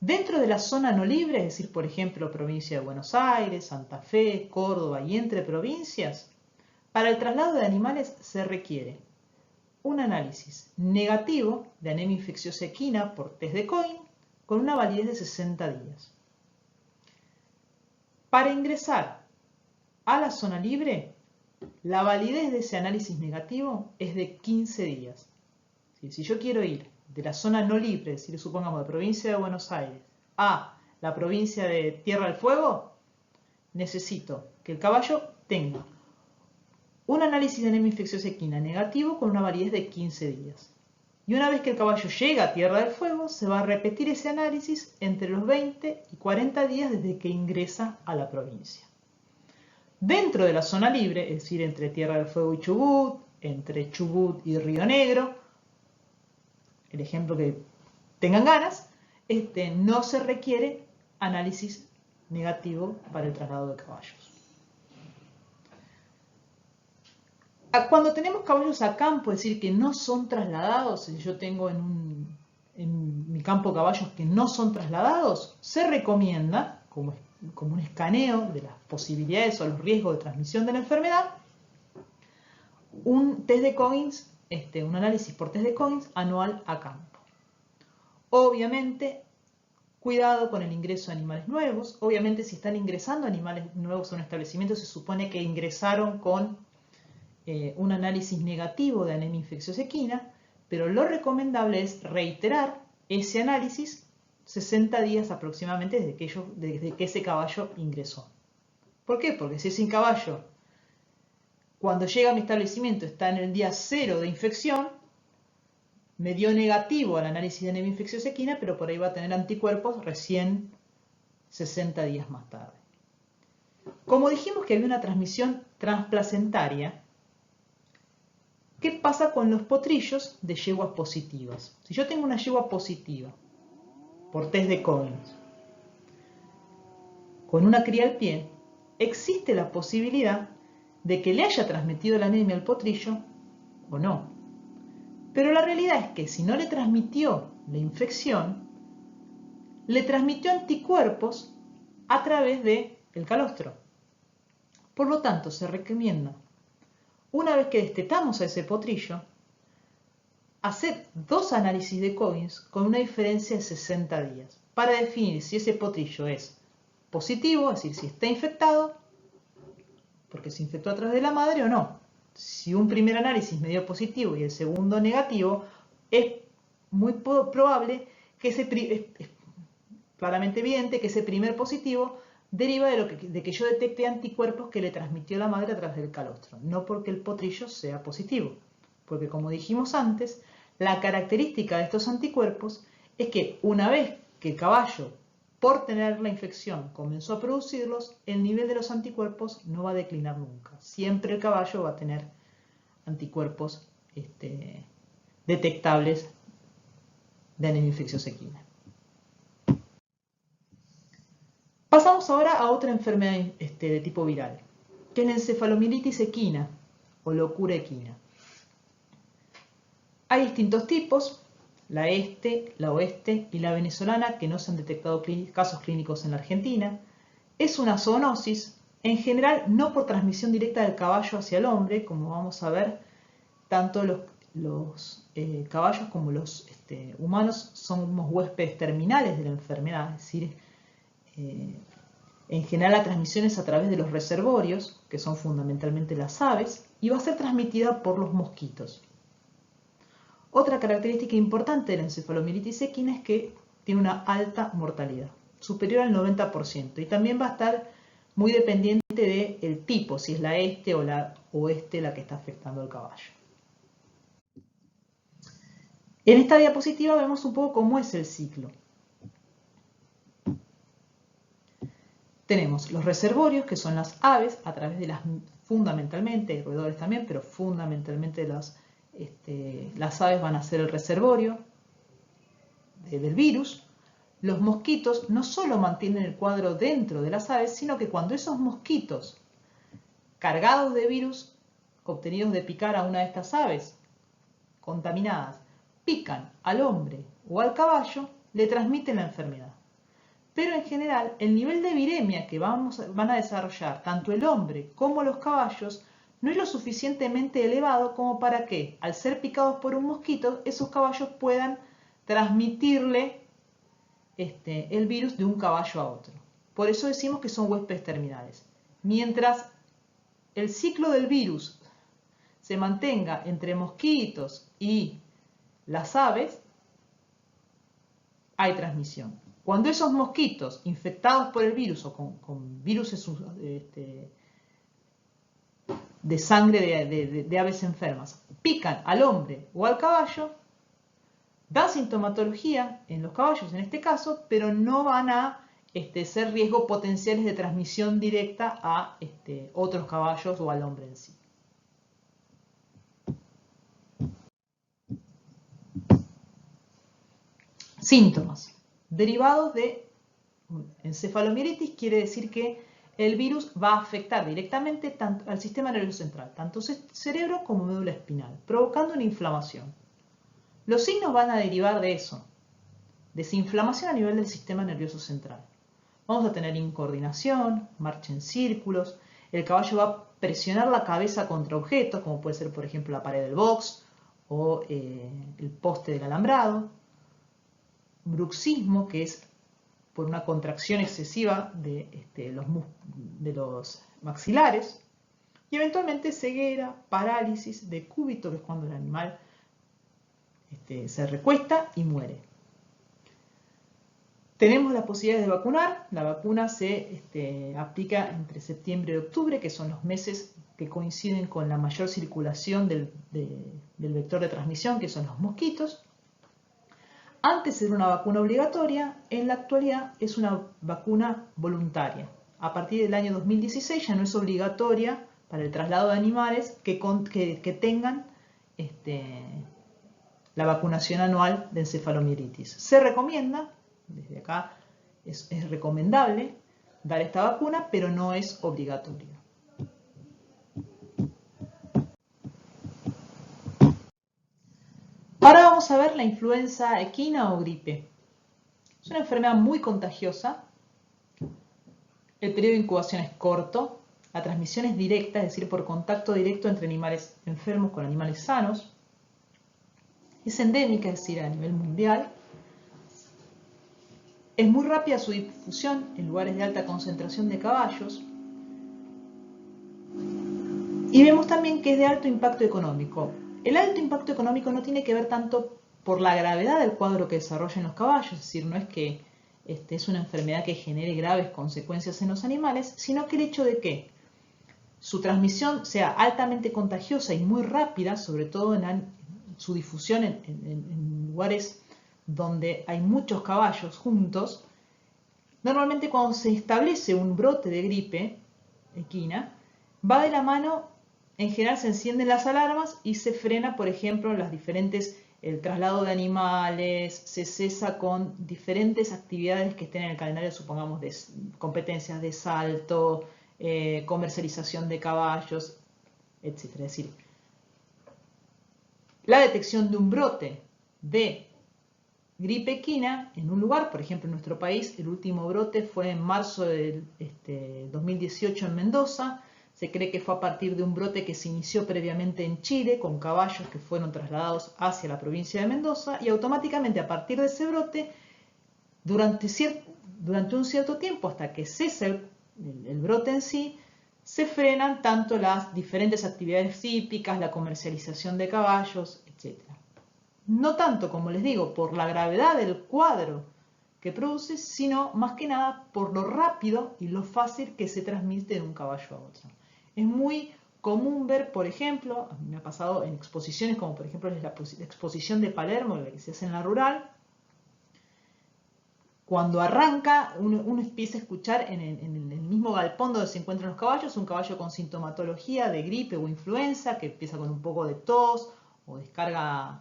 Dentro de la zona no libre, es decir, por ejemplo, provincia de Buenos Aires, Santa Fe, Córdoba y entre provincias, para el traslado de animales se requiere un análisis negativo de anemia infecciosa equina por test de Cohen con una validez de 60 días. Para ingresar a la zona libre, la validez de ese análisis negativo es de 15 días. Si yo quiero ir de la zona no libre, es decir, supongamos de provincia de Buenos Aires, a la provincia de Tierra del Fuego, necesito que el caballo tenga un análisis de anemia infecciosa equina negativo con una validez de 15 días. Y una vez que el caballo llega a Tierra del Fuego, se va a repetir ese análisis entre los 20 y 40 días desde que ingresa a la provincia. Dentro de la zona libre, es decir, entre Tierra del Fuego y Chubut, entre Chubut y Río Negro, el ejemplo que tengan ganas, no se requiere análisis negativo para el traslado de caballos. Cuando tenemos caballos a campo, es decir, que no son trasladados, si yo tengo en mi campo caballos que no son trasladados, se recomienda, como un escaneo de las posibilidades o los riesgos de transmisión de la enfermedad, un test de Coggins, un análisis por test de Coggins anual a campo. Obviamente, cuidado con el ingreso de animales nuevos. Obviamente, si están ingresando animales nuevos a un establecimiento, se supone que ingresaron con un análisis negativo de anemia infecciosa equina, pero lo recomendable es reiterar ese análisis 60 días aproximadamente desde que ese caballo ingresó. ¿Por qué? Porque si ese caballo, cuando llega a mi establecimiento, está en el día 0 de infección, me dio negativo al análisis de anemia infecciosa equina, pero por ahí va a tener anticuerpos recién 60 días más tarde. Como dijimos que había una transmisión transplacentaria, ¿qué pasa con los potrillos de yeguas positivas? Si yo tengo una yegua positiva por test de Coggins con una cría al pie, existe la posibilidad de que le haya transmitido la anemia al potrillo o no. Pero la realidad es que si no le transmitió la infección, le transmitió anticuerpos a través del calostro. Por lo tanto, se recomienda, una vez que destetamos a ese potrillo, hacer 2 análisis de Coggins con una diferencia de 60 días para definir si ese potrillo es positivo, es decir, si está infectado, porque se infectó a través de la madre o no. Si un primer análisis me dio positivo y el segundo negativo, es muy probable que es claramente evidente que ese primer positivo deriva de que yo detecte anticuerpos que le transmitió la madre a través del calostro, no porque el potrillo sea positivo. Porque como dijimos antes, la característica de estos anticuerpos es que una vez que el caballo, por tener la infección, comenzó a producirlos, el nivel de los anticuerpos no va a declinar nunca. Siempre el caballo va a tener anticuerpos detectables de anemia infecciosa equina. Pasamos ahora a otra enfermedad de tipo viral, que es la encefalomielitis equina o locura equina. Hay distintos tipos, la este, la oeste y la venezolana, que no se han detectado casos clínicos en la Argentina. Es una zoonosis, en general no por transmisión directa del caballo hacia el hombre, como vamos a ver, tanto los caballos como los humanos somos huéspedes terminales de la enfermedad, es decir, en general la transmisión es a través de los reservorios, que son fundamentalmente las aves, y va a ser transmitida por los mosquitos. Otra característica importante de la encefalomielitis equina es que tiene una alta mortalidad, superior al 90%, y también va a estar muy dependiente del tipo, si es la este o la oeste la que está afectando al caballo. En esta diapositiva vemos un poco cómo es el ciclo. Tenemos los reservorios, que son las aves, a través de fundamentalmente, roedores también, pero fundamentalmente las aves van a ser el reservorio del virus. Los mosquitos no solo mantienen el cuadro dentro de las aves, sino que cuando esos mosquitos cargados de virus obtenidos de picar a una de estas aves contaminadas pican al hombre o al caballo, le transmiten la enfermedad. Pero en general, el nivel de viremia que van a desarrollar tanto el hombre como los caballos no es lo suficientemente elevado como para que, al ser picados por un mosquito, esos caballos puedan transmitirle el virus de un caballo a otro. Por eso decimos que son huéspedes terminales. Mientras el ciclo del virus se mantenga entre mosquitos y las aves, hay transmisión. Cuando esos mosquitos infectados por el virus o con virus de sangre de aves enfermas pican al hombre o al caballo, dan sintomatología en los caballos en este caso, pero no van a ser riesgos potenciales de transmisión directa a otros caballos o al hombre en sí. Síntomas. Derivados de encefalomielitis quiere decir que el virus va a afectar directamente tanto al sistema nervioso central, tanto cerebro como médula espinal, provocando una inflamación. Los signos van a derivar de eso, desinflamación a nivel del sistema nervioso central. Vamos a tener incoordinación, marcha en círculos, el caballo va a presionar la cabeza contra objetos, como puede ser por ejemplo la pared del box o el poste del alambrado. Bruxismo, que es por una contracción excesiva de los maxilares, y eventualmente ceguera, parálisis, decúbito, que es cuando el animal se recuesta y muere. Tenemos las posibilidades de vacunar. La vacuna se aplica entre septiembre y octubre, que son los meses que coinciden con la mayor circulación del vector de transmisión, que son los mosquitos. Antes era una vacuna obligatoria, en la actualidad es una vacuna voluntaria. A partir del año 2016 ya no es obligatoria para el traslado de animales que tengan la vacunación anual de encefalomielitis. Se recomienda, desde acá es recomendable dar esta vacuna, pero no es obligatoria. Ahora vamos a ver la influenza equina o gripe. Es una enfermedad muy contagiosa. El periodo de incubación es corto. La transmisión es directa, es decir, por contacto directo entre animales enfermos con animales sanos. Es endémica, es decir, a nivel mundial. Es muy rápida su difusión en lugares de alta concentración de caballos. Y vemos también que es de alto impacto económico. El alto impacto económico no tiene que ver tanto por la gravedad del cuadro que desarrollan los caballos, es decir, no es que es una enfermedad que genere graves consecuencias en los animales, sino que el hecho de que su transmisión sea altamente contagiosa y muy rápida, sobre todo en su difusión en lugares donde hay muchos caballos juntos. Normalmente cuando se establece un brote de gripe equina, va de la mano, en general se encienden las alarmas y se frena, por ejemplo, el traslado de animales, se cesa con diferentes actividades que estén en el calendario, supongamos, de competencias de salto, comercialización de caballos, etc. Es decir, la detección de un brote de gripe equina en un lugar, por ejemplo en nuestro país, el último brote fue en marzo del 2018 en Mendoza. Se cree que fue a partir de un brote que se inició previamente en Chile con caballos que fueron trasladados hacia la provincia de Mendoza y automáticamente a partir de ese brote, durante un cierto tiempo hasta que cesa el brote en sí, se frenan tanto las diferentes actividades hípicas, la comercialización de caballos, etc. No tanto, como les digo, por la gravedad del cuadro que produce, sino más que nada por lo rápido y lo fácil que se transmite de un caballo a otro. Es muy común ver, por ejemplo, a mí me ha pasado en exposiciones como por ejemplo la exposición de Palermo, la que se hace en la rural, cuando arranca uno empieza a escuchar en el mismo galpón donde se encuentran los caballos, un caballo con sintomatología de gripe o influenza, que empieza con un poco de tos o descarga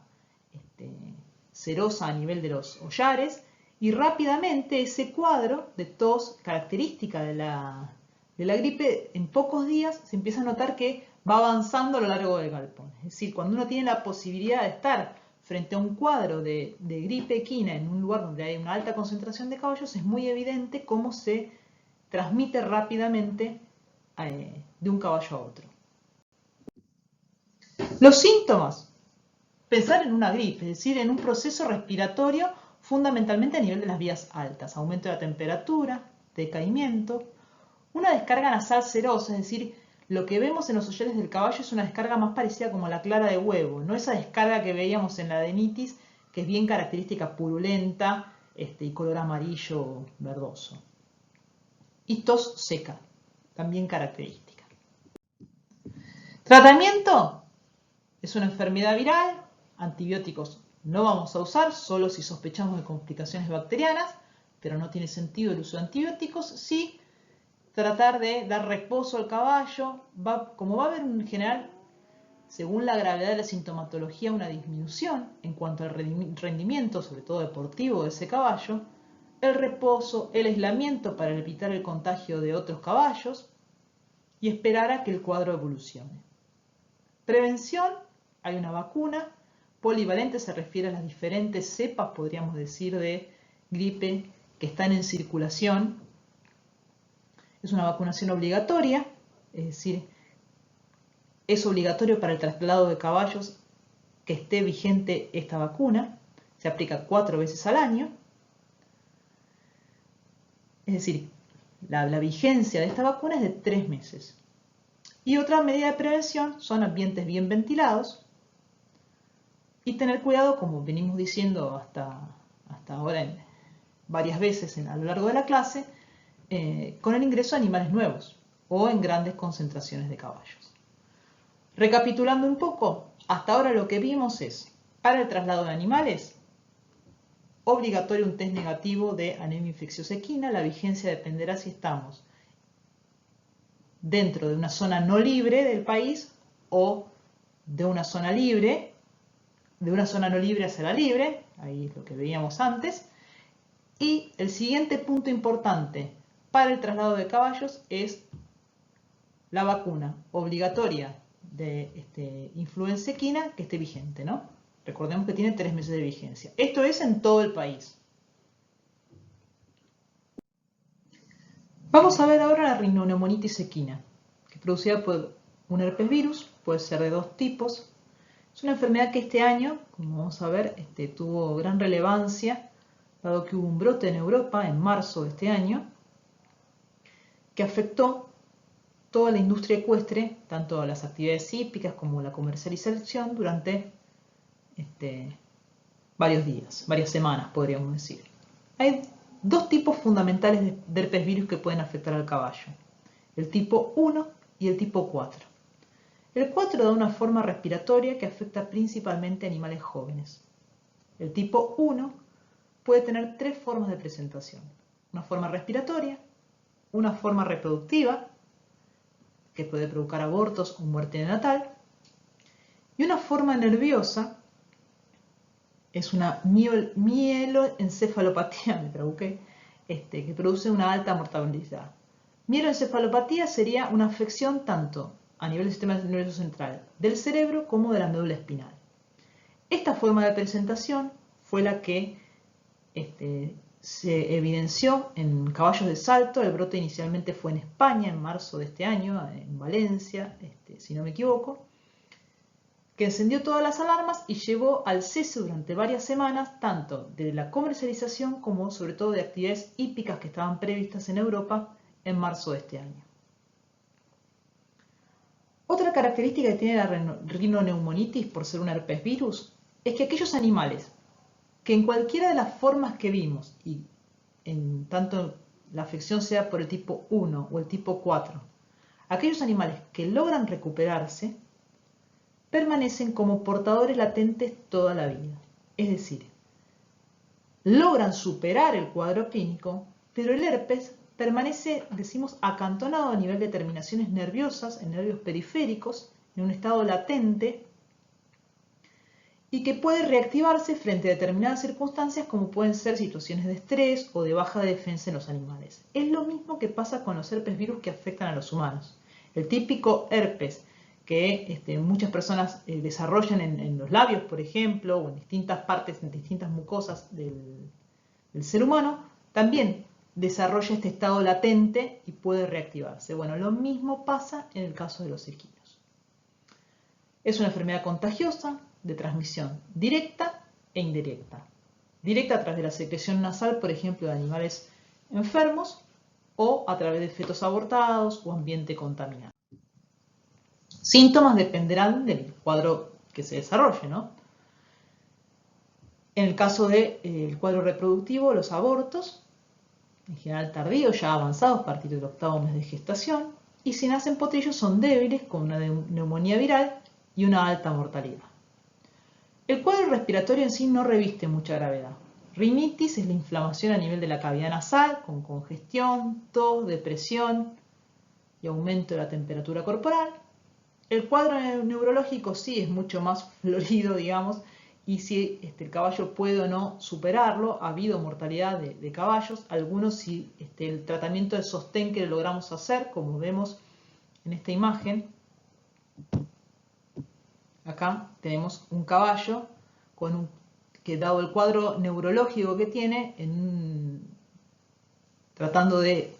serosa a nivel de los hollares, y rápidamente ese cuadro de tos característica de la gripe, en pocos días se empieza a notar que va avanzando a lo largo del galpón. Es decir, cuando uno tiene la posibilidad de estar frente a un cuadro de gripe equina en un lugar donde hay una alta concentración de caballos, es muy evidente cómo se transmite rápidamente de un caballo a otro. Los síntomas. Pensar en una gripe, es decir, en un proceso respiratorio fundamentalmente a nivel de las vías altas. Aumento de la temperatura, decaimiento, una descarga nasal serosa, es decir, lo que vemos en los oyentes del caballo es una descarga más parecida como la clara de huevo, no esa descarga que veíamos en la adenitis, que es bien característica, purulenta y color amarillo verdoso. Y tos seca, también característica. Tratamiento. Es una enfermedad viral, antibióticos no vamos a usar, solo si sospechamos de complicaciones bacterianas, pero no tiene sentido el uso de antibióticos. Sí, tratar de dar reposo al caballo, como va a haber en general, según la gravedad de la sintomatología, una disminución en cuanto al rendimiento, sobre todo deportivo, de ese caballo, el reposo, el aislamiento para evitar el contagio de otros caballos y esperar a que el cuadro evolucione. Prevención, hay una vacuna polivalente, se refiere a las diferentes cepas, podríamos decir, de gripe que están en circulación. Es una vacunación obligatoria, es decir, es obligatorio para el traslado de caballos que esté vigente esta vacuna. Se aplica 4 veces al año. Es decir, la vigencia de esta vacuna es de 3 meses. Y otra medida de prevención son ambientes bien ventilados y tener cuidado, como venimos diciendo hasta ahora varias veces a lo largo de la clase, con el ingreso de animales nuevos o en grandes concentraciones de caballos. Recapitulando un poco, hasta ahora lo que vimos es, para el traslado de animales, obligatorio un test negativo de anemia infecciosa equina. La vigencia dependerá si estamos dentro de una zona no libre del país o de una zona libre, de una zona no libre hacia la libre, ahí es lo que veíamos antes. Y el siguiente punto importante para el traslado de caballos es la vacuna obligatoria de influenza equina que esté vigente, ¿no? Recordemos que tiene 3 meses de vigencia. Esto es en todo el país. Vamos a ver ahora la rinoneumonitis equina, que es producida por un herpes virus, puede ser de 2 tipos. Es una enfermedad que este año, como vamos a ver, tuvo gran relevancia, dado que hubo un brote en Europa en marzo de este año, que afectó toda la industria ecuestre, tanto las actividades hípicas como la comercialización, durante varios días, varias semanas podríamos decir. Hay 2 tipos fundamentales de herpes virus que pueden afectar al caballo, el tipo 1 y el tipo 4. El 4 da una forma respiratoria que afecta principalmente a animales jóvenes. El tipo 1 puede tener 3 formas de presentación, una forma respiratoria, una forma reproductiva, que puede provocar abortos o muerte neonatal, y una forma nerviosa, es una mieloencefalopatía, me trabuqué, que produce una alta mortalidad. Mieloencefalopatía sería una afección tanto a nivel del sistema nervioso central del cerebro como de la médula espinal. Esta forma de presentación fue la que se evidenció en caballos de salto. El brote inicialmente fue en España en marzo de este año, en Valencia, si no me equivoco, que encendió todas las alarmas y llevó al cese durante varias semanas tanto de la comercialización como sobre todo de actividades hípicas que estaban previstas en Europa en marzo de este año. Otra característica que tiene la rinoneumonitis por ser un herpes virus es que aquellos animales que en cualquiera de las formas que vimos, y en tanto la afección sea por el tipo 1 o el tipo 4, aquellos animales que logran recuperarse permanecen como portadores latentes toda la vida. Es decir, logran superar el cuadro clínico, pero el herpes permanece, decimos, acantonado a nivel de terminaciones nerviosas, en nervios periféricos, en un estado latente, y que puede reactivarse frente a determinadas circunstancias como pueden ser situaciones de estrés o de baja defensa en los animales. Es lo mismo que pasa con los herpes virus que afectan a los humanos. El típico herpes que muchas personas desarrollan en los labios, por ejemplo, o en distintas partes, en distintas mucosas del ser humano, también desarrolla este estado latente y puede reactivarse. Bueno, lo mismo pasa en el caso de los equinos. Es una enfermedad contagiosa de transmisión directa e indirecta. Directa a través de la secreción nasal, por ejemplo, de animales enfermos, o a través de fetos abortados o ambiente contaminado. Síntomas dependerán del cuadro que se desarrolle, ¿no? En el caso del cuadro reproductivo, los abortos, en general tardíos, ya avanzados a partir del 8º mes de gestación, y si nacen potrillos son débiles, con una neumonía viral y una alta mortalidad. El cuadro respiratorio en sí no reviste mucha gravedad. Rinitis es la inflamación a nivel de la cavidad nasal, con congestión, tos, depresión y aumento de la temperatura corporal. El cuadro neurológico sí es mucho más florido, digamos, y si el caballo puede o no superarlo. Ha habido mortalidad de caballos, algunos si el tratamiento de sostén que logramos hacer, como vemos en esta imagen. Acá tenemos un caballo que, dado el cuadro neurológico que tiene, tratando de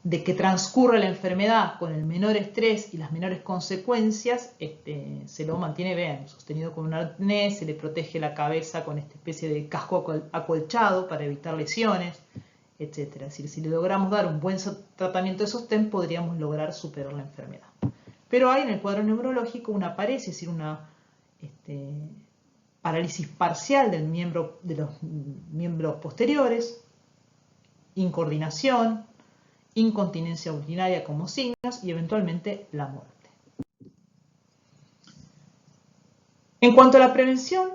que transcurra la enfermedad con el menor estrés y las menores consecuencias, se lo mantiene bien, sostenido con un arnés, se le protege la cabeza con esta especie de casco acolchado para evitar lesiones, etc. Es decir, si le logramos dar un buen tratamiento de sostén, podríamos lograr superar la enfermedad. Pero hay en el cuadro neurológico una paresis, es decir, una parálisis parcial de los miembros posteriores, incoordinación, incontinencia urinaria como signos y eventualmente la muerte. En cuanto a la prevención,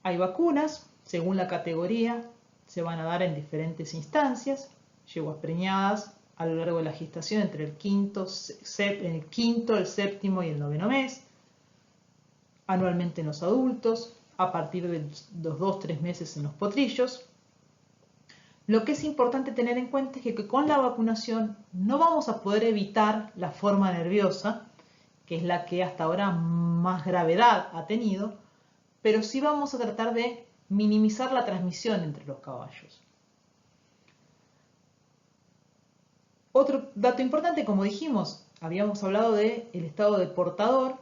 hay vacunas, según la categoría, se van a dar en diferentes instancias, yeguas preñadas a lo largo de la gestación entre el quinto, el séptimo y el 9º mes, anualmente en los adultos, a partir de los 2-3 meses en los potrillos. Lo que es importante tener en cuenta es que con la vacunación no vamos a poder evitar la forma nerviosa, que es la que hasta ahora más gravedad ha tenido, pero sí vamos a tratar de minimizar la transmisión entre los caballos. Otro dato importante, como dijimos, habíamos hablado del estado de portador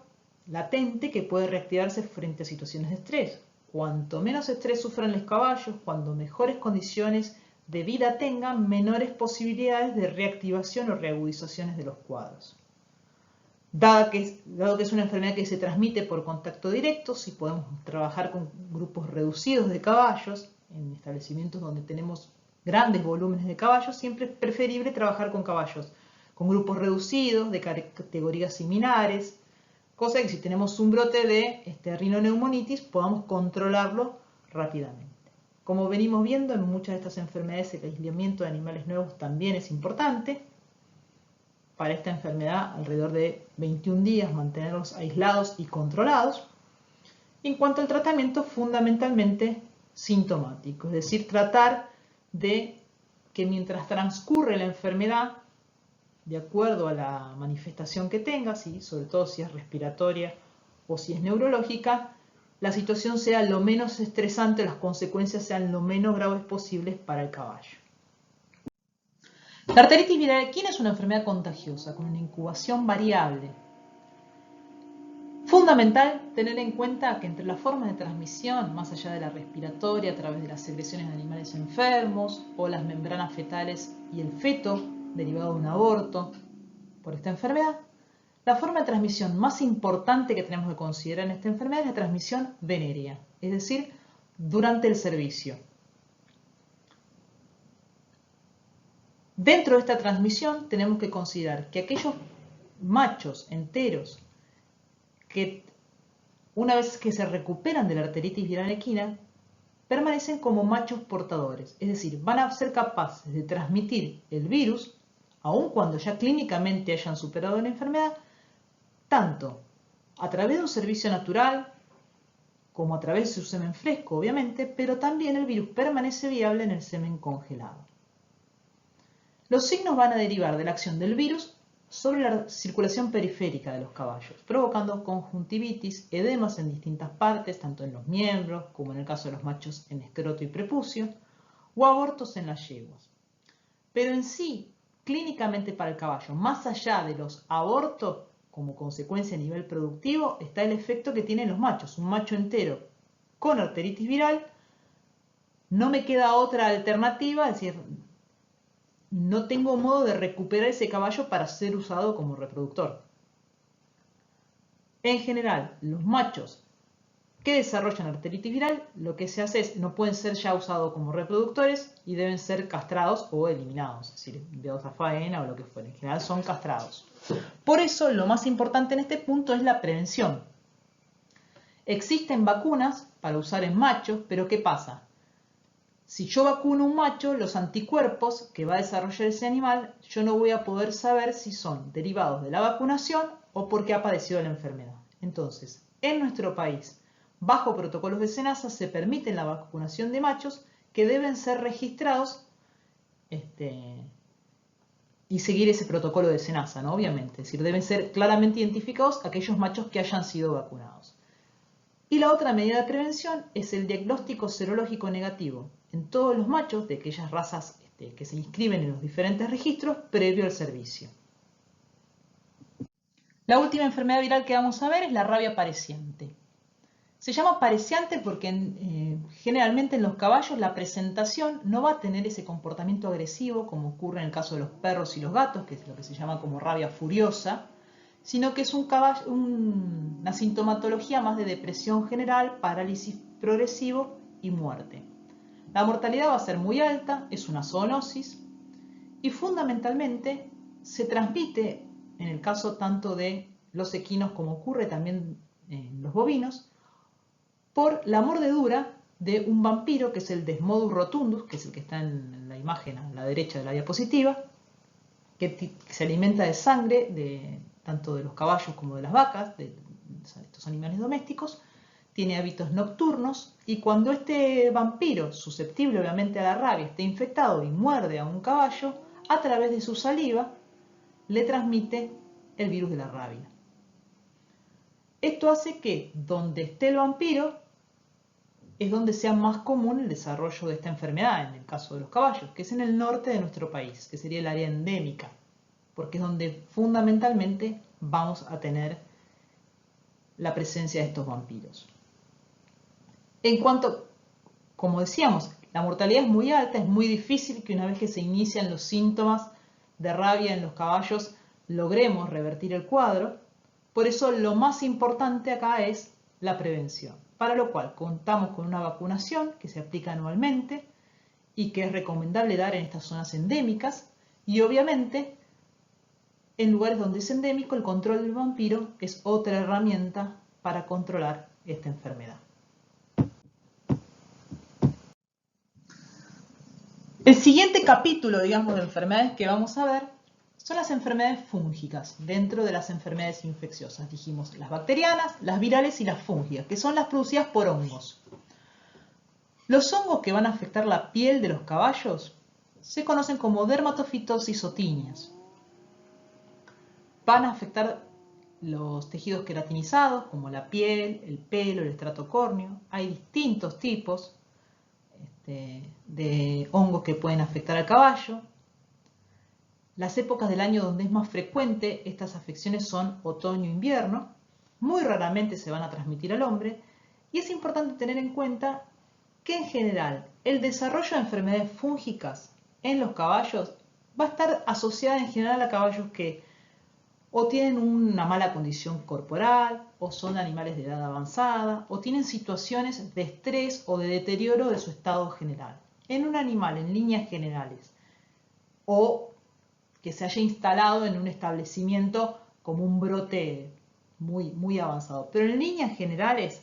latente que puede reactivarse frente a situaciones de estrés. Cuanto menos estrés sufran los caballos, cuanto mejores condiciones de vida tengan, menores posibilidades de reactivación o reagudizaciones de los cuadros. Dado que es una enfermedad que se transmite por contacto directo, si podemos trabajar con grupos reducidos de caballos, en establecimientos donde tenemos grandes volúmenes de caballos, siempre es preferible trabajar con caballos con grupos reducidos, de categorías similares, cosa que si tenemos un brote de rinoneumonitis podamos controlarlo rápidamente. Como venimos viendo, en muchas de estas enfermedades el aislamiento de animales nuevos también es importante. Para esta enfermedad, alrededor de 21 días mantenerlos aislados y controlados. En cuanto al tratamiento, fundamentalmente sintomático, es decir, tratar de que mientras transcurre la enfermedad, de acuerdo a la manifestación que tenga, ¿sí? Sobre todo si es respiratoria o si es neurológica, la situación sea lo menos estresante, las consecuencias sean lo menos graves posibles para el caballo. La arteritis viral equina es una enfermedad contagiosa con una incubación variable. Fundamental tener en cuenta que entre las formas de transmisión, más allá de la respiratoria a través de las secreciones de animales enfermos o las membranas fetales y el feto derivado de un aborto por esta enfermedad, la forma de transmisión más importante que tenemos que considerar en esta enfermedad es la transmisión venérea, es decir, durante el servicio. Dentro de esta transmisión tenemos que considerar que aquellos machos enteros que una vez que se recuperan de la arteritis viral equina permanecen como machos portadores, es decir, van a ser capaces de transmitir el virus aun cuando ya clínicamente hayan superado la enfermedad, tanto a través de un servicio natural como a través de su semen fresco, obviamente, pero también el virus permanece viable en el semen congelado. Los signos van a derivar de la acción del virus sobre la circulación periférica de los caballos, provocando conjuntivitis, edemas en distintas partes, tanto en los miembros como en el caso de los machos en escroto y prepucio, o abortos en las yeguas. Pero en sí, clínicamente para el caballo, más allá de los abortos como consecuencia a nivel productivo está el efecto que tienen los machos. Un macho entero con arteritis viral, no me queda otra alternativa, es decir, no tengo modo de recuperar ese caballo para ser usado como reproductor. En general, los machos que desarrollan arteritis viral, lo que se hace es, no pueden ser ya usados como reproductores y deben ser castrados o eliminados, es decir, enviados a faena o lo que fuera. En general son castrados. Por eso, lo más importante en este punto es la prevención. Existen vacunas para usar en machos, pero ¿qué pasa? Si yo vacuno un macho, los anticuerpos que va a desarrollar ese animal, yo no voy a poder saber si son derivados de la vacunación o porque ha padecido la enfermedad. Entonces, en nuestro país, bajo protocolos de SENASA, se permite la vacunación de machos que deben ser registrados y seguir ese protocolo de SENASA, ¿no? Obviamente. Es decir, deben ser claramente identificados aquellos machos que hayan sido vacunados. Y la otra medida de prevención es el diagnóstico serológico negativo en todos los machos de aquellas razas que se inscriben en los diferentes registros previo al servicio. La última enfermedad viral que vamos a ver es la rabia pareciente. Se llama pareciente porque generalmente en los caballos la presentación no va a tener ese comportamiento agresivo como ocurre en el caso de los perros y los gatos, que es lo que se llama como rabia furiosa, sino que es una sintomatología más de depresión general, parálisis progresivo y muerte. La mortalidad va a ser muy alta, es una zoonosis y fundamentalmente se transmite, en el caso tanto de los equinos como ocurre también en los bovinos, por la mordedura de un vampiro que es el Desmodus rotundus, que es el que está en la imagen a la derecha de la diapositiva, que se alimenta de sangre tanto de los caballos como de las vacas, de estos animales domésticos, tiene hábitos nocturnos y cuando este vampiro, susceptible obviamente a la rabia, esté infectado y muerde a un caballo, a través de su saliva le transmite el virus de la rabia. Esto hace que donde esté el vampiro es donde sea más común el desarrollo de esta enfermedad, en el caso de los caballos, que es en el norte de nuestro país, que sería el área endémica, porque es donde fundamentalmente vamos a tener la presencia de estos vampiros. En cuanto, como decíamos, la mortalidad es muy alta, es muy difícil que una vez que se inician los síntomas de rabia en los caballos logremos revertir el cuadro. Por eso lo más importante acá es la prevención, para lo cual contamos con una vacunación que se aplica anualmente y que es recomendable dar en estas zonas endémicas y obviamente en lugares donde es endémico el control del vampiro es otra herramienta para controlar esta enfermedad. El siguiente capítulo, digamos, de enfermedades que vamos a ver son las enfermedades fúngicas dentro de las enfermedades infecciosas. Dijimos las bacterianas, las virales y las fúngicas, que son las producidas por hongos. Los hongos que van a afectar la piel de los caballos se conocen como dermatofitosis o tinias. Van a afectar los tejidos queratinizados, como la piel, el pelo, el estrato córneo. Hay distintos tipos de hongos que pueden afectar al caballo. Las épocas del año donde es más frecuente estas afecciones son otoño e invierno. Muy raramente se van a transmitir al hombre. Y es importante tener en cuenta que en general el desarrollo de enfermedades fúngicas en los caballos va a estar asociada en general a caballos que o tienen una mala condición corporal, o son animales de edad avanzada, o tienen situaciones de estrés o de deterioro de su estado general. En un animal, en líneas generales, o que se haya instalado en un establecimiento como un brote muy avanzado. Pero en líneas generales,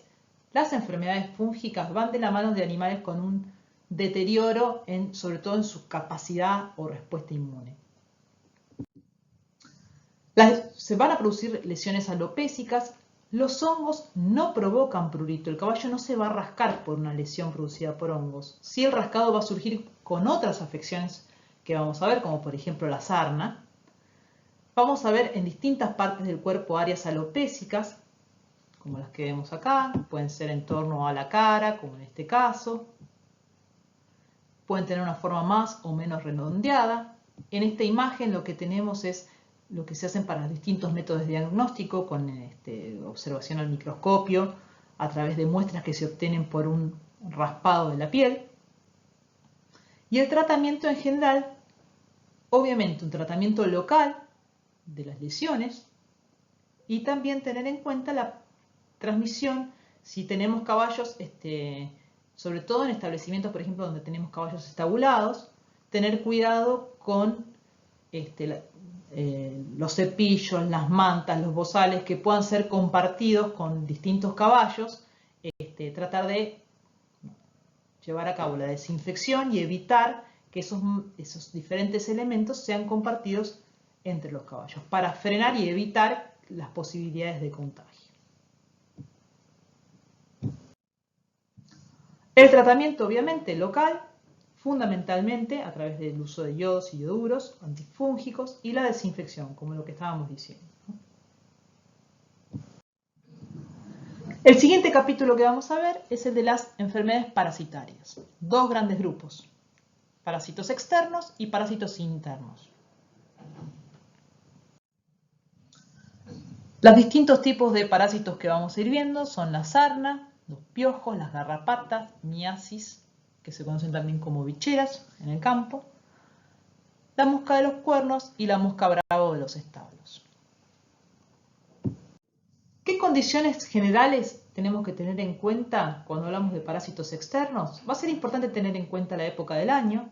las enfermedades fúngicas van de la mano de animales con un deterioro, sobre todo en su capacidad o respuesta inmune. Se van a producir lesiones alopécicas. Los hongos no provocan prurito. El caballo no se va a rascar por una lesión producida por hongos. Sí, el rascado va a surgir con otras afecciones que vamos a ver, como por ejemplo la sarna. Vamos a ver en distintas partes del cuerpo áreas alopésicas, como las que vemos acá. Pueden ser en torno a la cara, como en este caso. Pueden tener una forma más o menos redondeada. En esta imagen lo que tenemos es lo que se hacen para distintos métodos de diagnóstico con observación al microscopio, a través de muestras que se obtienen por un raspado de la piel. Y el tratamiento en general, obviamente un tratamiento local de las lesiones y también tener en cuenta la transmisión si tenemos caballos, sobre todo en establecimientos, por ejemplo, donde tenemos caballos estabulados, tener cuidado con los cepillos, las mantas, los bozales que puedan ser compartidos con distintos caballos, tratar de llevar a cabo la desinfección y evitar que esos diferentes elementos sean compartidos entre los caballos, para frenar y evitar las posibilidades de contagio. El tratamiento, obviamente, local, fundamentalmente a través del uso de yodos y ioduros, antifúngicos y la desinfección, como lo que estábamos diciendo. El siguiente capítulo que vamos a ver es el de las enfermedades parasitarias. Dos grandes grupos, parásitos externos y parásitos internos. Los distintos tipos de parásitos que vamos a ir viendo son la sarna, los piojos, las garrapatas, miasis, que se conocen también como bicheras en el campo, la mosca de los cuernos y la mosca bravo de los establos. ¿Qué condiciones generales tenemos que tener en cuenta cuando hablamos de parásitos externos? Va a ser importante tener en cuenta la época del año.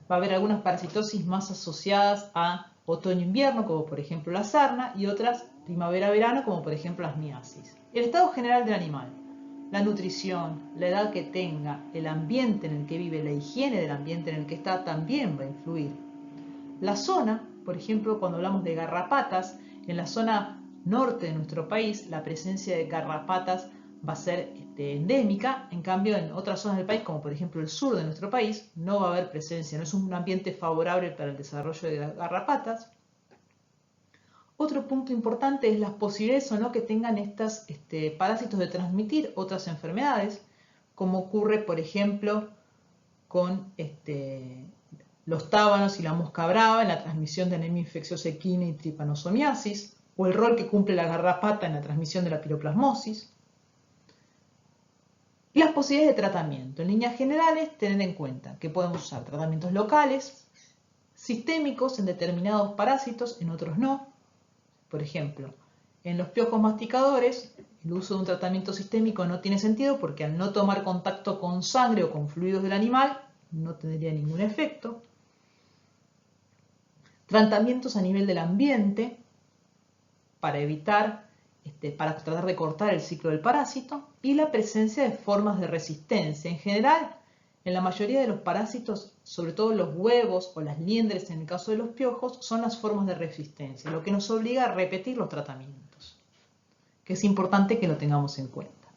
Va a haber algunas parasitosis más asociadas a otoño-invierno, como por ejemplo la sarna, y otras primavera-verano, como por ejemplo las miasis. El estado general del animal, la nutrición, la edad que tenga, el ambiente en el que vive, la higiene del ambiente en el que está, también va a influir. La zona, por ejemplo, cuando hablamos de garrapatas, en la zona norte de nuestro país, la presencia de garrapatas va a ser endémica. En cambio, en otras zonas del país, como por ejemplo el sur de nuestro país, no va a haber presencia, no es un ambiente favorable para el desarrollo de garrapatas. Otro punto importante es las posibilidades o no que tengan estos parásitos de transmitir otras enfermedades, como ocurre, por ejemplo, con los tábanos y la mosca brava en la transmisión de anemia infecciosa equina y tripanosomiasis, o el rol que cumple la garrapata en la transmisión de la piroplasmosis. Y las posibilidades de tratamiento. En líneas generales, tener en cuenta que podemos usar tratamientos locales, sistémicos en determinados parásitos, en otros no. Por ejemplo, en los piojos masticadores, el uso de un tratamiento sistémico no tiene sentido porque al no tomar contacto con sangre o con fluidos del animal, no tendría ningún efecto. Tratamientos a nivel del ambiente, para evitar, para tratar de cortar el ciclo del parásito, y la presencia de formas de resistencia. En general, en la mayoría de los parásitos, sobre todo los huevos o las liendres en el caso de los piojos, son las formas de resistencia, lo que nos obliga a repetir los tratamientos, que es importante que lo tengamos en cuenta.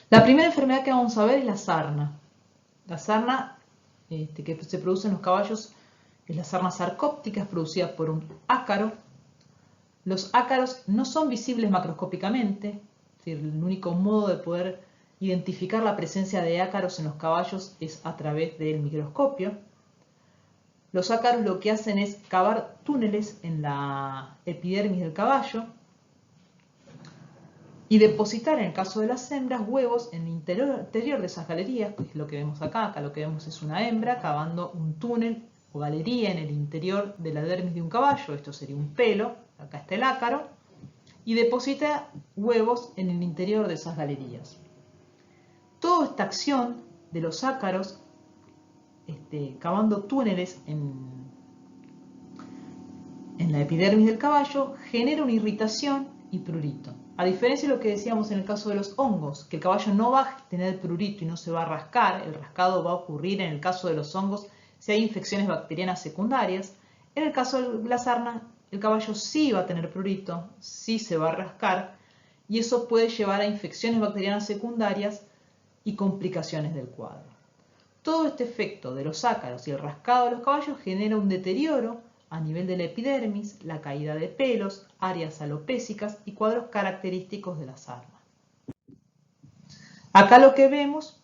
La primera enfermedad que vamos a ver es la sarna. La sarna que se produce en los caballos es la sarna sarcóptica, es producida por un ácaro. Los ácaros no son visibles macroscópicamente, es decir, el único modo de poder identificar la presencia de ácaros en los caballos es a través del microscopio. Los ácaros lo que hacen es cavar túneles en la epidermis del caballo y depositar, en el caso de las hembras, huevos en el interior de esas galerías, que es lo que vemos acá. Acá lo que vemos es una hembra cavando un túnel o galería en el interior de la dermis de un caballo, esto sería un pelo, acá está el ácaro, y deposita huevos en el interior de esas galerías. Toda esta acción de los ácaros cavando túneles en la epidermis del caballo genera una irritación y prurito. A diferencia de lo que decíamos en el caso de los hongos, que el caballo no va a tener prurito y no se va a rascar, el rascado va a ocurrir en el caso de los hongos si hay infecciones bacterianas secundarias. En el caso de la sarna, el caballo sí va a tener prurito, sí se va a rascar, y eso puede llevar a infecciones bacterianas secundarias y complicaciones del cuadro. Todo este efecto de los ácaros y el rascado de los caballos genera un deterioro a nivel de la epidermis, la caída de pelos, áreas alopécicas y cuadros característicos de la sarna. Acá lo que vemos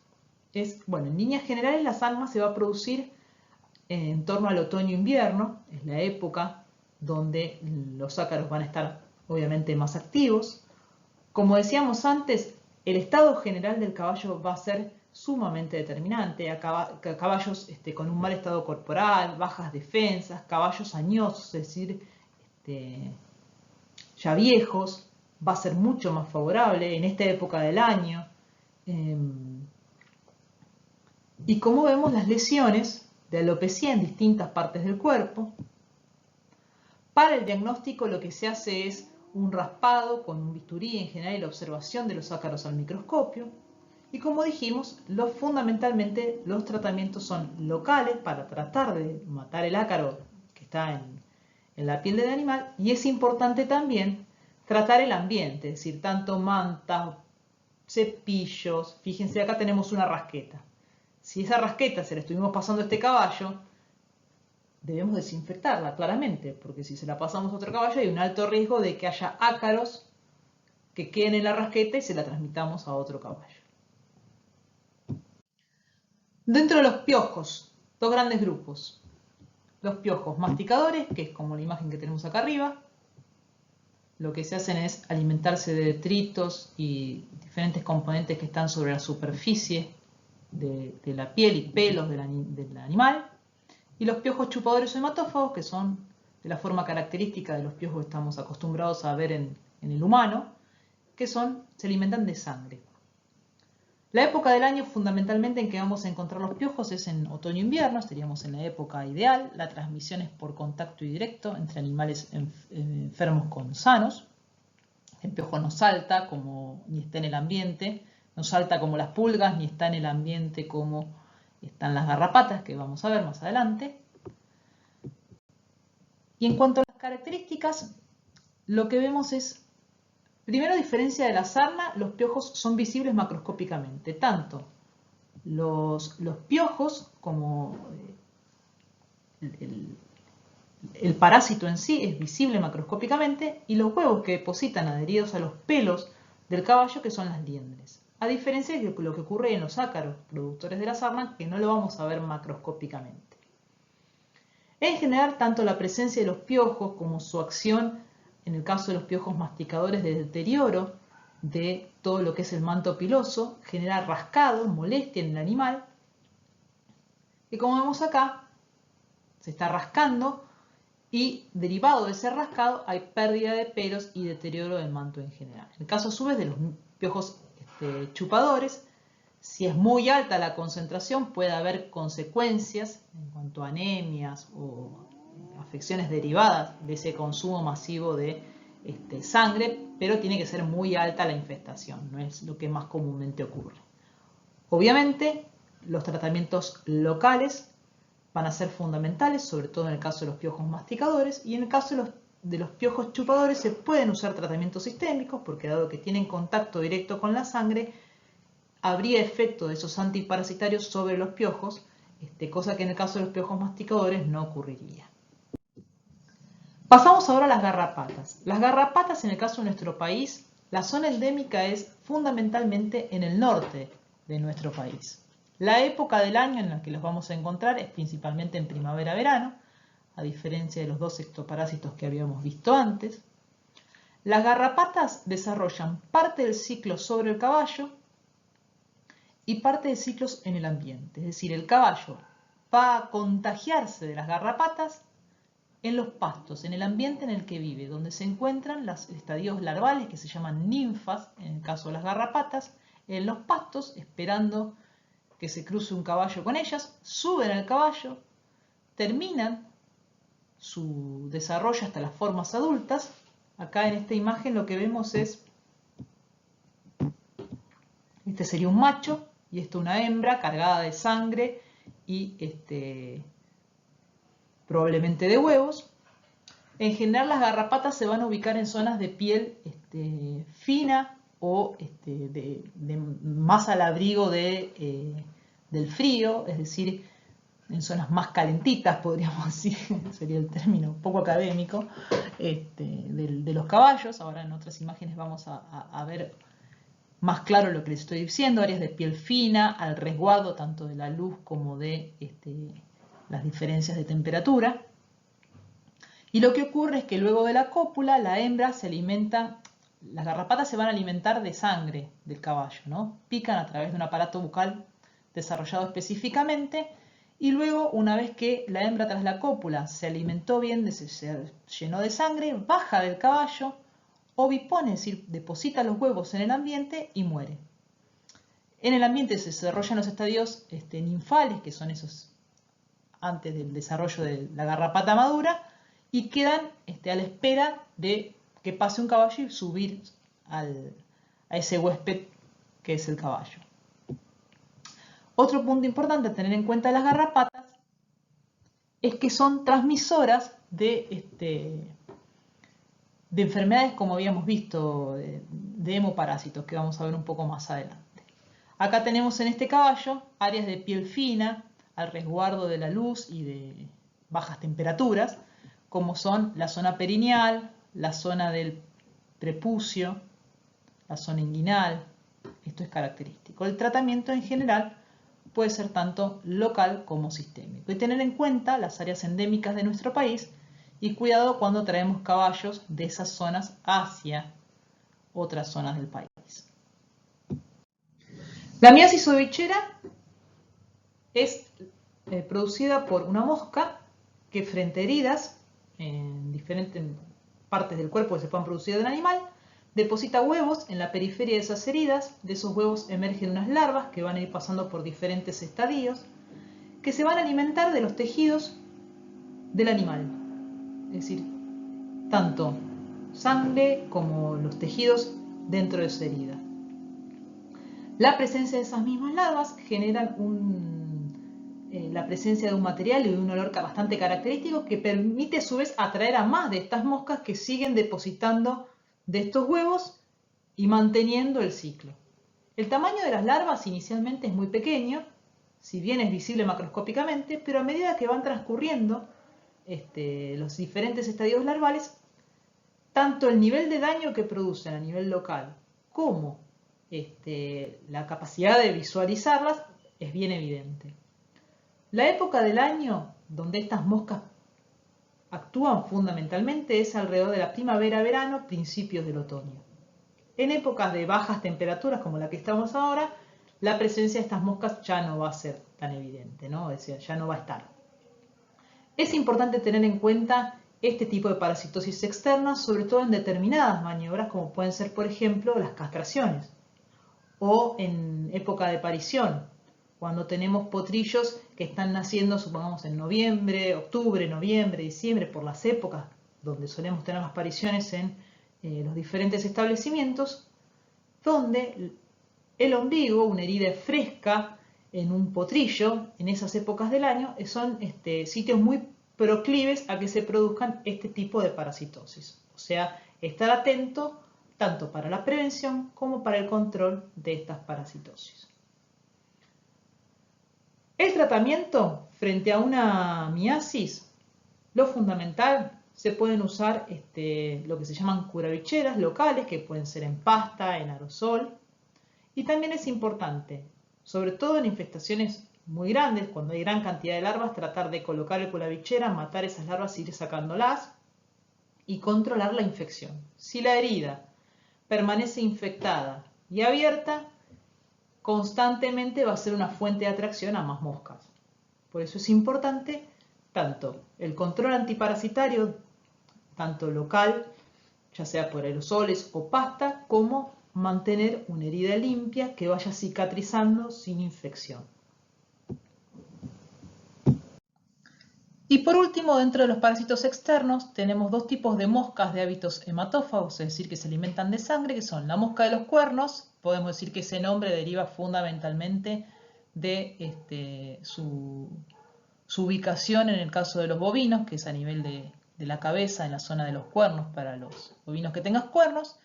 es, bueno, en líneas generales la sarna se va a producir en torno al otoño-invierno, es la época donde los ácaros van a estar obviamente más activos. Como decíamos antes, el estado general del caballo va a ser sumamente determinante. Caballos con un mal estado corporal, bajas defensas, caballos añosos, es decir, ya viejos, va a ser mucho más favorable en esta época del año. Y como vemos, las lesiones de alopecia en distintas partes del cuerpo. Para el diagnóstico lo que se hace es un raspado con un bisturí en general y la observación de los ácaros al microscopio. Y como dijimos, fundamentalmente los tratamientos son locales para tratar de matar el ácaro que está en la piel del animal, y es importante también tratar el ambiente, es decir, tanto mantas, cepillos. Fíjense, acá tenemos una rasqueta. Si esa rasqueta se la estuvimos pasando a este caballo, debemos desinfectarla claramente, porque si se la pasamos a otro caballo hay un alto riesgo de que haya ácaros que queden en la rasqueta y se la transmitamos a otro caballo. Dentro de los piojos, dos grandes grupos. Los piojos masticadores, que es como la imagen que tenemos acá arriba. Lo que se hacen es alimentarse de detritos y diferentes componentes que están sobre la superficie de la piel y pelos del animal. Y los piojos chupadores o hematófagos, que son de la forma característica de los piojos que estamos acostumbrados a ver en el humano, que se alimentan de sangre. La época del año fundamentalmente en que vamos a encontrar los piojos es en otoño-invierno, estaríamos en la época ideal. La transmisión es por contacto directo entre animales enfermos con sanos. El piojo no salta ni está en el ambiente, no salta como las pulgas, ni está en el ambiente como están las garrapatas, que vamos a ver más adelante. Y en cuanto a las características, lo que vemos es, primero, a diferencia de la sarna, los piojos son visibles macroscópicamente. Tanto los piojos como el parásito en sí es visible macroscópicamente, y los huevos que depositan adheridos a los pelos del caballo, que son las liendres. A diferencia de lo que ocurre en los ácaros productores de la sarna, que no lo vamos a ver macroscópicamente. En general, tanto la presencia de los piojos como su acción, en el caso de los piojos masticadores, de deterioro de todo lo que es el manto piloso, genera rascado, molestia en el animal, y como vemos acá, se está rascando, y derivado de ese rascado hay pérdida de pelos y deterioro del manto en general. En el caso a su vez de los piojos chupadores, si es muy alta la concentración, puede haber consecuencias en cuanto a anemias o afecciones derivadas de ese consumo masivo de sangre, pero tiene que ser muy alta la infestación, no es lo que más comúnmente ocurre. Obviamente, los tratamientos locales van a ser fundamentales, sobre todo en el caso de los piojos masticadores, y en el caso de los piojos chupadores se pueden usar tratamientos sistémicos, porque dado que tienen contacto directo con la sangre, habría efecto de esos antiparasitarios sobre los piojos, cosa que en el caso de los piojos masticadores no ocurriría. Pasamos ahora a las garrapatas. Las garrapatas, en el caso de nuestro país, la zona endémica es fundamentalmente en el norte de nuestro país. La época del año en la que los vamos a encontrar es principalmente en primavera-verano, a diferencia de los dos ectoparásitos que habíamos visto antes. Las garrapatas desarrollan parte del ciclo sobre el caballo y parte de ciclos en el ambiente. Es decir, el caballo va a contagiarse de las garrapatas en los pastos, en el ambiente en el que vive, donde se encuentran los estadios larvales que se llaman ninfas, en el caso de las garrapatas, en los pastos, esperando que se cruce un caballo con ellas, suben al caballo, terminan su desarrollo hasta las formas adultas. Acá en esta imagen lo que vemos es, este sería un macho y esta una hembra cargada de sangre y probablemente de huevos. En general las garrapatas se van a ubicar en zonas de piel fina o más al abrigo del frío, es decir, en zonas más calentitas, podríamos decir, sería el término un poco académico, de los caballos. Ahora en otras imágenes vamos a ver más claro lo que les estoy diciendo, áreas de piel fina, al resguardo tanto de la luz como de las diferencias de temperatura. Y lo que ocurre es que luego de la cópula, la hembra se alimenta, las garrapatas se van a alimentar de sangre del caballo, ¿no? Pican a través de un aparato bucal desarrollado específicamente, y luego, una vez que la hembra tras la cópula se alimentó bien, se llenó de sangre, baja del caballo, ovipone, es decir, deposita los huevos en el ambiente y muere. En el ambiente se desarrollan los estadios ninfales, que son esos antes del desarrollo de la garrapata madura, y quedan a la espera de que pase un caballo y subir a ese huésped que es el caballo. Otro punto importante a tener en cuenta de las garrapatas es que son transmisoras de enfermedades, como habíamos visto, de hemoparásitos, que vamos a ver un poco más adelante. Acá tenemos en este caballo áreas de piel fina, al resguardo de la luz y de bajas temperaturas, como son la zona perineal, la zona del prepucio, la zona inguinal. Esto es característico. El tratamiento en general puede ser tanto local como sistémico. Y tener en cuenta las áreas endémicas de nuestro país y cuidado cuando traemos caballos de esas zonas hacia otras zonas del país. La miasis ovichera es producida por una mosca que frente a heridas en diferentes partes del cuerpo que se puedan producir del animal, deposita huevos en la periferia de esas heridas. De esos huevos emergen unas larvas que van a ir pasando por diferentes estadios, que se van a alimentar de los tejidos del animal. Es decir, tanto sangre como los tejidos dentro de esa herida. La presencia de esas mismas larvas generan la presencia de un material y de un olor bastante característico que permite a su vez atraer a más de estas moscas que siguen depositando de estos huevos y manteniendo el ciclo. El tamaño de las larvas inicialmente es muy pequeño, si bien es visible macroscópicamente, pero a medida que van transcurriendo los diferentes estadios larvales, tanto el nivel de daño que producen a nivel local como la capacidad de visualizarlas es bien evidente. La época del año donde estas moscas actúan fundamentalmente es alrededor de la primavera-verano, principios del otoño. En épocas de bajas temperaturas como la que estamos ahora, la presencia de estas moscas ya no va a ser tan evidente, ¿no? Es decir, ya no va a estar. Es importante tener en cuenta este tipo de parasitosis externa, sobre todo en determinadas maniobras, como pueden ser, por ejemplo, las castraciones, o en época de parición, cuando tenemos potrillos que están naciendo, supongamos, en noviembre, octubre, noviembre, diciembre, por las épocas donde solemos tener las pariciones en los diferentes establecimientos, donde el ombligo, una herida fresca en un potrillo, en esas épocas del año, son sitios muy proclives a que se produzcan este tipo de parasitosis. O sea, estar atento tanto para la prevención como para el control de estas parasitosis. El tratamiento frente a una miasis, lo fundamental, se pueden usar lo que se llaman curavicheras locales, que pueden ser en pasta, en aerosol. Y también es importante, sobre todo en infestaciones muy grandes, cuando hay gran cantidad de larvas, tratar de colocar el curavichera, matar esas larvas, ir sacándolas y controlar la infección. Si la herida permanece infectada y abierta, constantemente va a ser una fuente de atracción a más moscas. Por eso es importante tanto el control antiparasitario, tanto local, ya sea por aerosoles o pasta, como mantener una herida limpia que vaya cicatrizando sin infección. Y por último, dentro de los parásitos externos, tenemos dos tipos de moscas de hábitos hematófagos, es decir, que se alimentan de sangre, que son la mosca de los cuernos. Podemos decir que ese nombre deriva fundamentalmente de su ubicación en el caso de los bovinos, que es a nivel de la cabeza, en la zona de los cuernos, para los bovinos que tengan cuernos,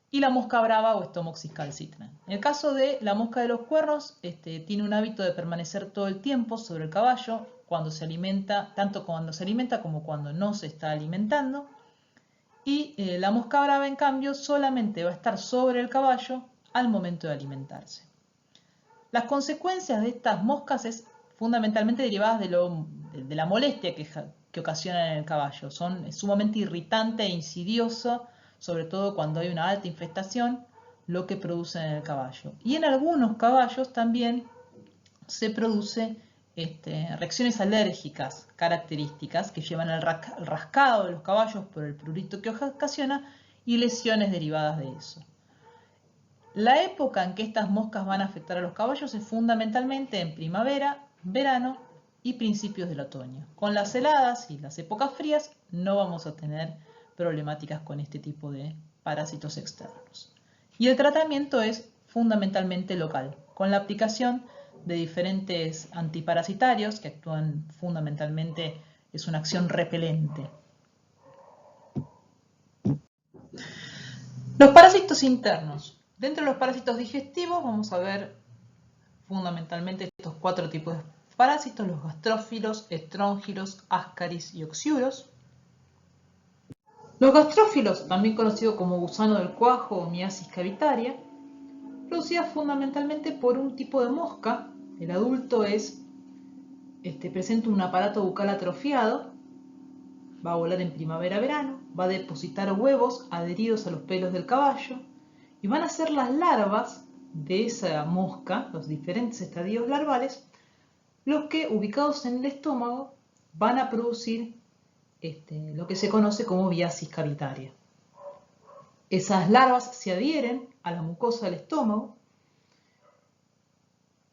y la mosca brava o Stomoxys calcitran. En el caso de la mosca de los cuernos, tiene un hábito de permanecer todo el tiempo sobre el caballo, cuando se alimenta, tanto cuando se alimenta como cuando no se está alimentando. Y la mosca brava, en cambio, solamente va a estar sobre el caballo al momento de alimentarse. Las consecuencias de estas moscas es fundamentalmente derivadas de lo de la molestia que ocasionan en el caballo. Es sumamente irritante e insidioso, sobre todo cuando hay una alta infestación, lo que producen en el caballo. Y en algunos caballos también se produce reacciones alérgicas características que llevan al rascado de los caballos por el prurito que ocasiona y lesiones derivadas de eso. La época en que estas moscas van a afectar a los caballos es fundamentalmente en primavera, verano y principios del otoño. Con las heladas y las épocas frías no vamos a tener problemáticas con este tipo de parásitos externos. Y el tratamiento es fundamentalmente local, con la aplicación de diferentes antiparasitarios que actúan fundamentalmente, es una acción repelente. Los parásitos internos. Dentro de los parásitos digestivos vamos a ver fundamentalmente estos 4 tipos de parásitos: los gastrófilos, estróngilos, ascaris y oxiuros. Los gastrófilos, también conocidos como gusano del cuajo o miasis cavitaria, producida fundamentalmente por un tipo de mosca. El adulto presenta un aparato bucal atrofiado, va a volar en primavera-verano, va a depositar huevos adheridos a los pelos del caballo y van a ser las larvas de esa mosca, los diferentes estadios larvales, los que, ubicados en el estómago, van a producir lo que se conoce como miasis cavitaria. Esas larvas se adhieren a la mucosa del estómago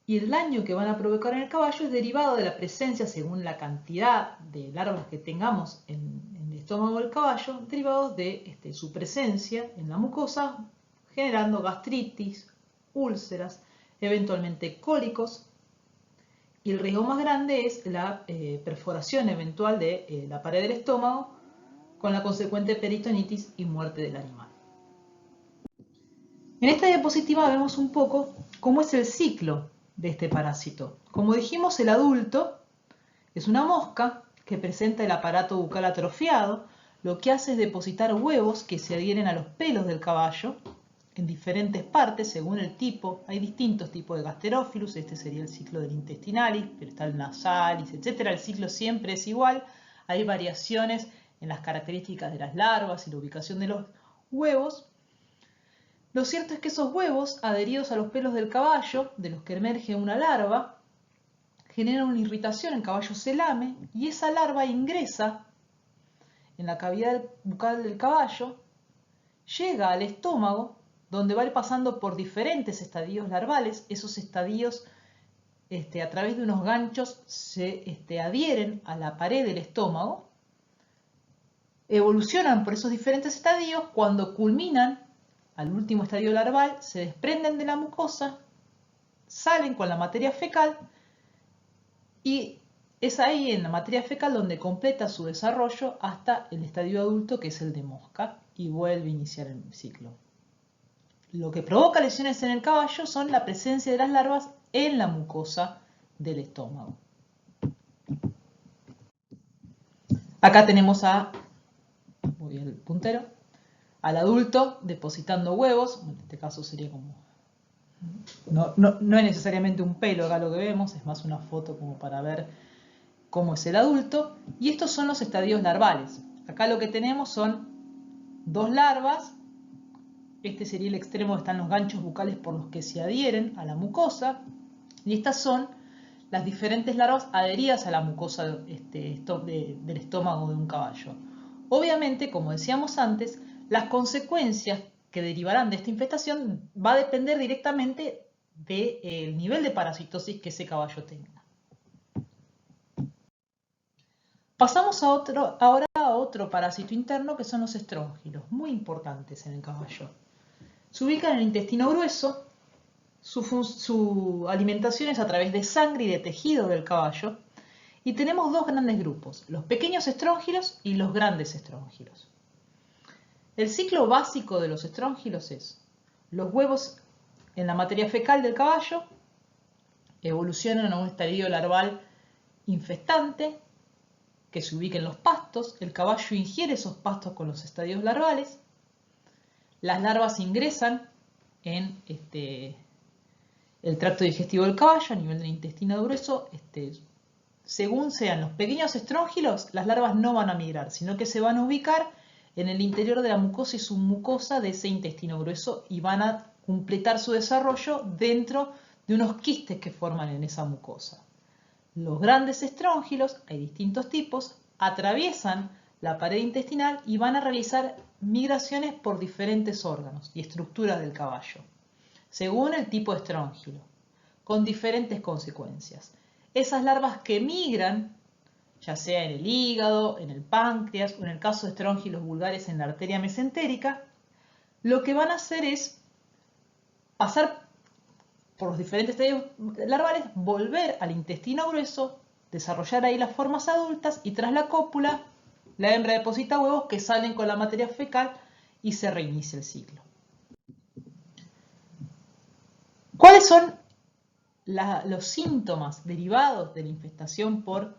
y el daño que van a provocar en el caballo es derivado de la presencia, según la cantidad de larvas que tengamos en el estómago del caballo, derivados de su presencia en la mucosa, generando gastritis, úlceras, eventualmente cólicos, y el riesgo más grande es la perforación eventual de la pared del estómago, con la consecuente peritonitis y muerte del animal. En esta diapositiva vemos un poco cómo es el ciclo de este parásito. Como dijimos, el adulto es una mosca que presenta el aparato bucal atrofiado. Lo que hace es depositar huevos que se adhieren a los pelos del caballo en diferentes partes según el tipo. Hay distintos tipos de Gasterophilus, este sería el ciclo del intestinalis, pero está el nasalis, etc. El ciclo siempre es igual. Hay variaciones en las características de las larvas y la ubicación de los huevos. Lo cierto es que esos huevos, adheridos a los pelos del caballo, de los que emerge una larva, generan una irritación, el caballo se lame y esa larva ingresa en la cavidad bucal del caballo, llega al estómago, donde va a ir pasando por diferentes estadios larvales. Esos estadios, a través de unos ganchos, se adhieren a la pared del estómago, evolucionan por esos diferentes estadios. Cuando culminan al último estadio larval, se desprenden de la mucosa, salen con la materia fecal y es ahí en la materia fecal donde completa su desarrollo hasta el estadio adulto, que es el de mosca, y vuelve a iniciar el ciclo. Lo que provoca lesiones en el caballo son la presencia de las larvas en la mucosa del estómago. Acá tenemos voy al puntero, al adulto depositando huevos. En este caso sería como, no es necesariamente un pelo acá lo que vemos, es más una foto como para ver cómo es el adulto. Y estos son los estadios larvales. Acá lo que tenemos son 2 larvas. Este sería el extremo donde están los ganchos bucales por los que se adhieren a la mucosa. Y estas son las diferentes larvas adheridas a la mucosa del estómago de un caballo. Obviamente, como decíamos antes, las consecuencias que derivarán de esta infestación va a depender directamente del nivel de parasitosis que ese caballo tenga. Pasamos ahora a otro parásito interno, que son los estróngilos, muy importantes en el caballo. Se ubican en el intestino grueso. Su alimentación es a través de sangre y de tejido del caballo. Y tenemos 2 grandes grupos, los pequeños estróngilos y los grandes estróngilos. El ciclo básico de los estróngilos es: los huevos en la materia fecal del caballo evolucionan a un estadio larval infestante que se ubica en los pastos. El caballo ingiere esos pastos con los estadios larvales. Las larvas ingresan en el tracto digestivo del caballo a nivel del intestino grueso, según sean los pequeños estróngilos, las larvas no van a migrar, sino que se van a ubicar en el interior de la mucosa y submucosa de ese intestino grueso y van a completar su desarrollo dentro de unos quistes que forman en esa mucosa. Los grandes estróngilos, hay distintos tipos, atraviesan la pared intestinal y van a realizar migraciones por diferentes órganos y estructuras del caballo, según el tipo de estróngilo, con diferentes consecuencias. Esas larvas que migran, ya sea en el hígado, en el páncreas o en el caso de estróngilos vulgares en la arteria mesentérica, lo que van a hacer es pasar por los diferentes estadios larvales, volver al intestino grueso, desarrollar ahí las formas adultas y tras la cópula, la hembra deposita huevos que salen con la materia fecal y se reinicia el ciclo. ¿Cuáles son los síntomas derivados de la infestación por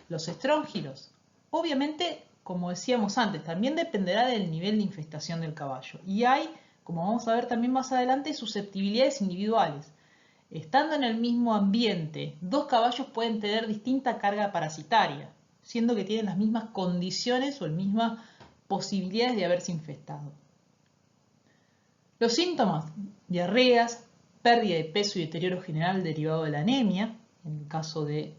los estróngilos? Obviamente, como decíamos antes, también dependerá del nivel de infestación del caballo. Y hay, como vamos a ver también más adelante, susceptibilidades individuales. Estando en el mismo ambiente, dos caballos pueden tener distinta carga parasitaria, siendo que tienen las mismas condiciones o las mismas posibilidades de haberse infestado. Los síntomas: diarreas, pérdida de peso y deterioro general derivado de la anemia, en el caso de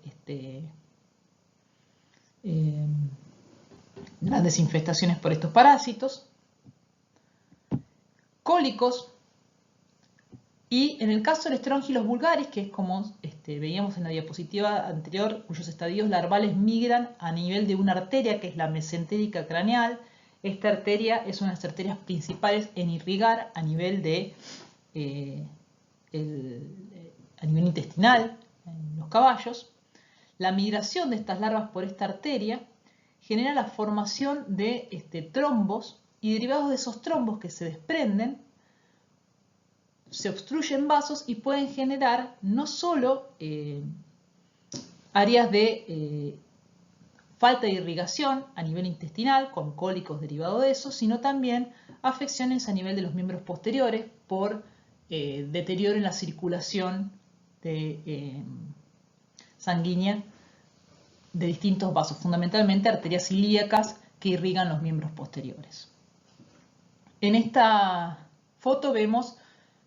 grandes infestaciones por estos parásitos, cólicos, y en el caso del estróngilos vulgaris, que es como veíamos en la diapositiva anterior, cuyos estadios larvales migran a nivel de una arteria, que es la mesentérica craneal. Esta arteria es una de las arterias principales en irrigar a nivel a nivel intestinal en los caballos. La migración de estas larvas por esta arteria genera la formación de trombos, y derivados de esos trombos que se desprenden, se obstruyen vasos y pueden generar no solo áreas de falta de irrigación a nivel intestinal, con cólicos derivados de eso, sino también afecciones a nivel de los miembros posteriores por deterioro en la circulación sanguínea de distintos vasos, fundamentalmente arterias ilíacas que irrigan los miembros posteriores. En esta foto vemos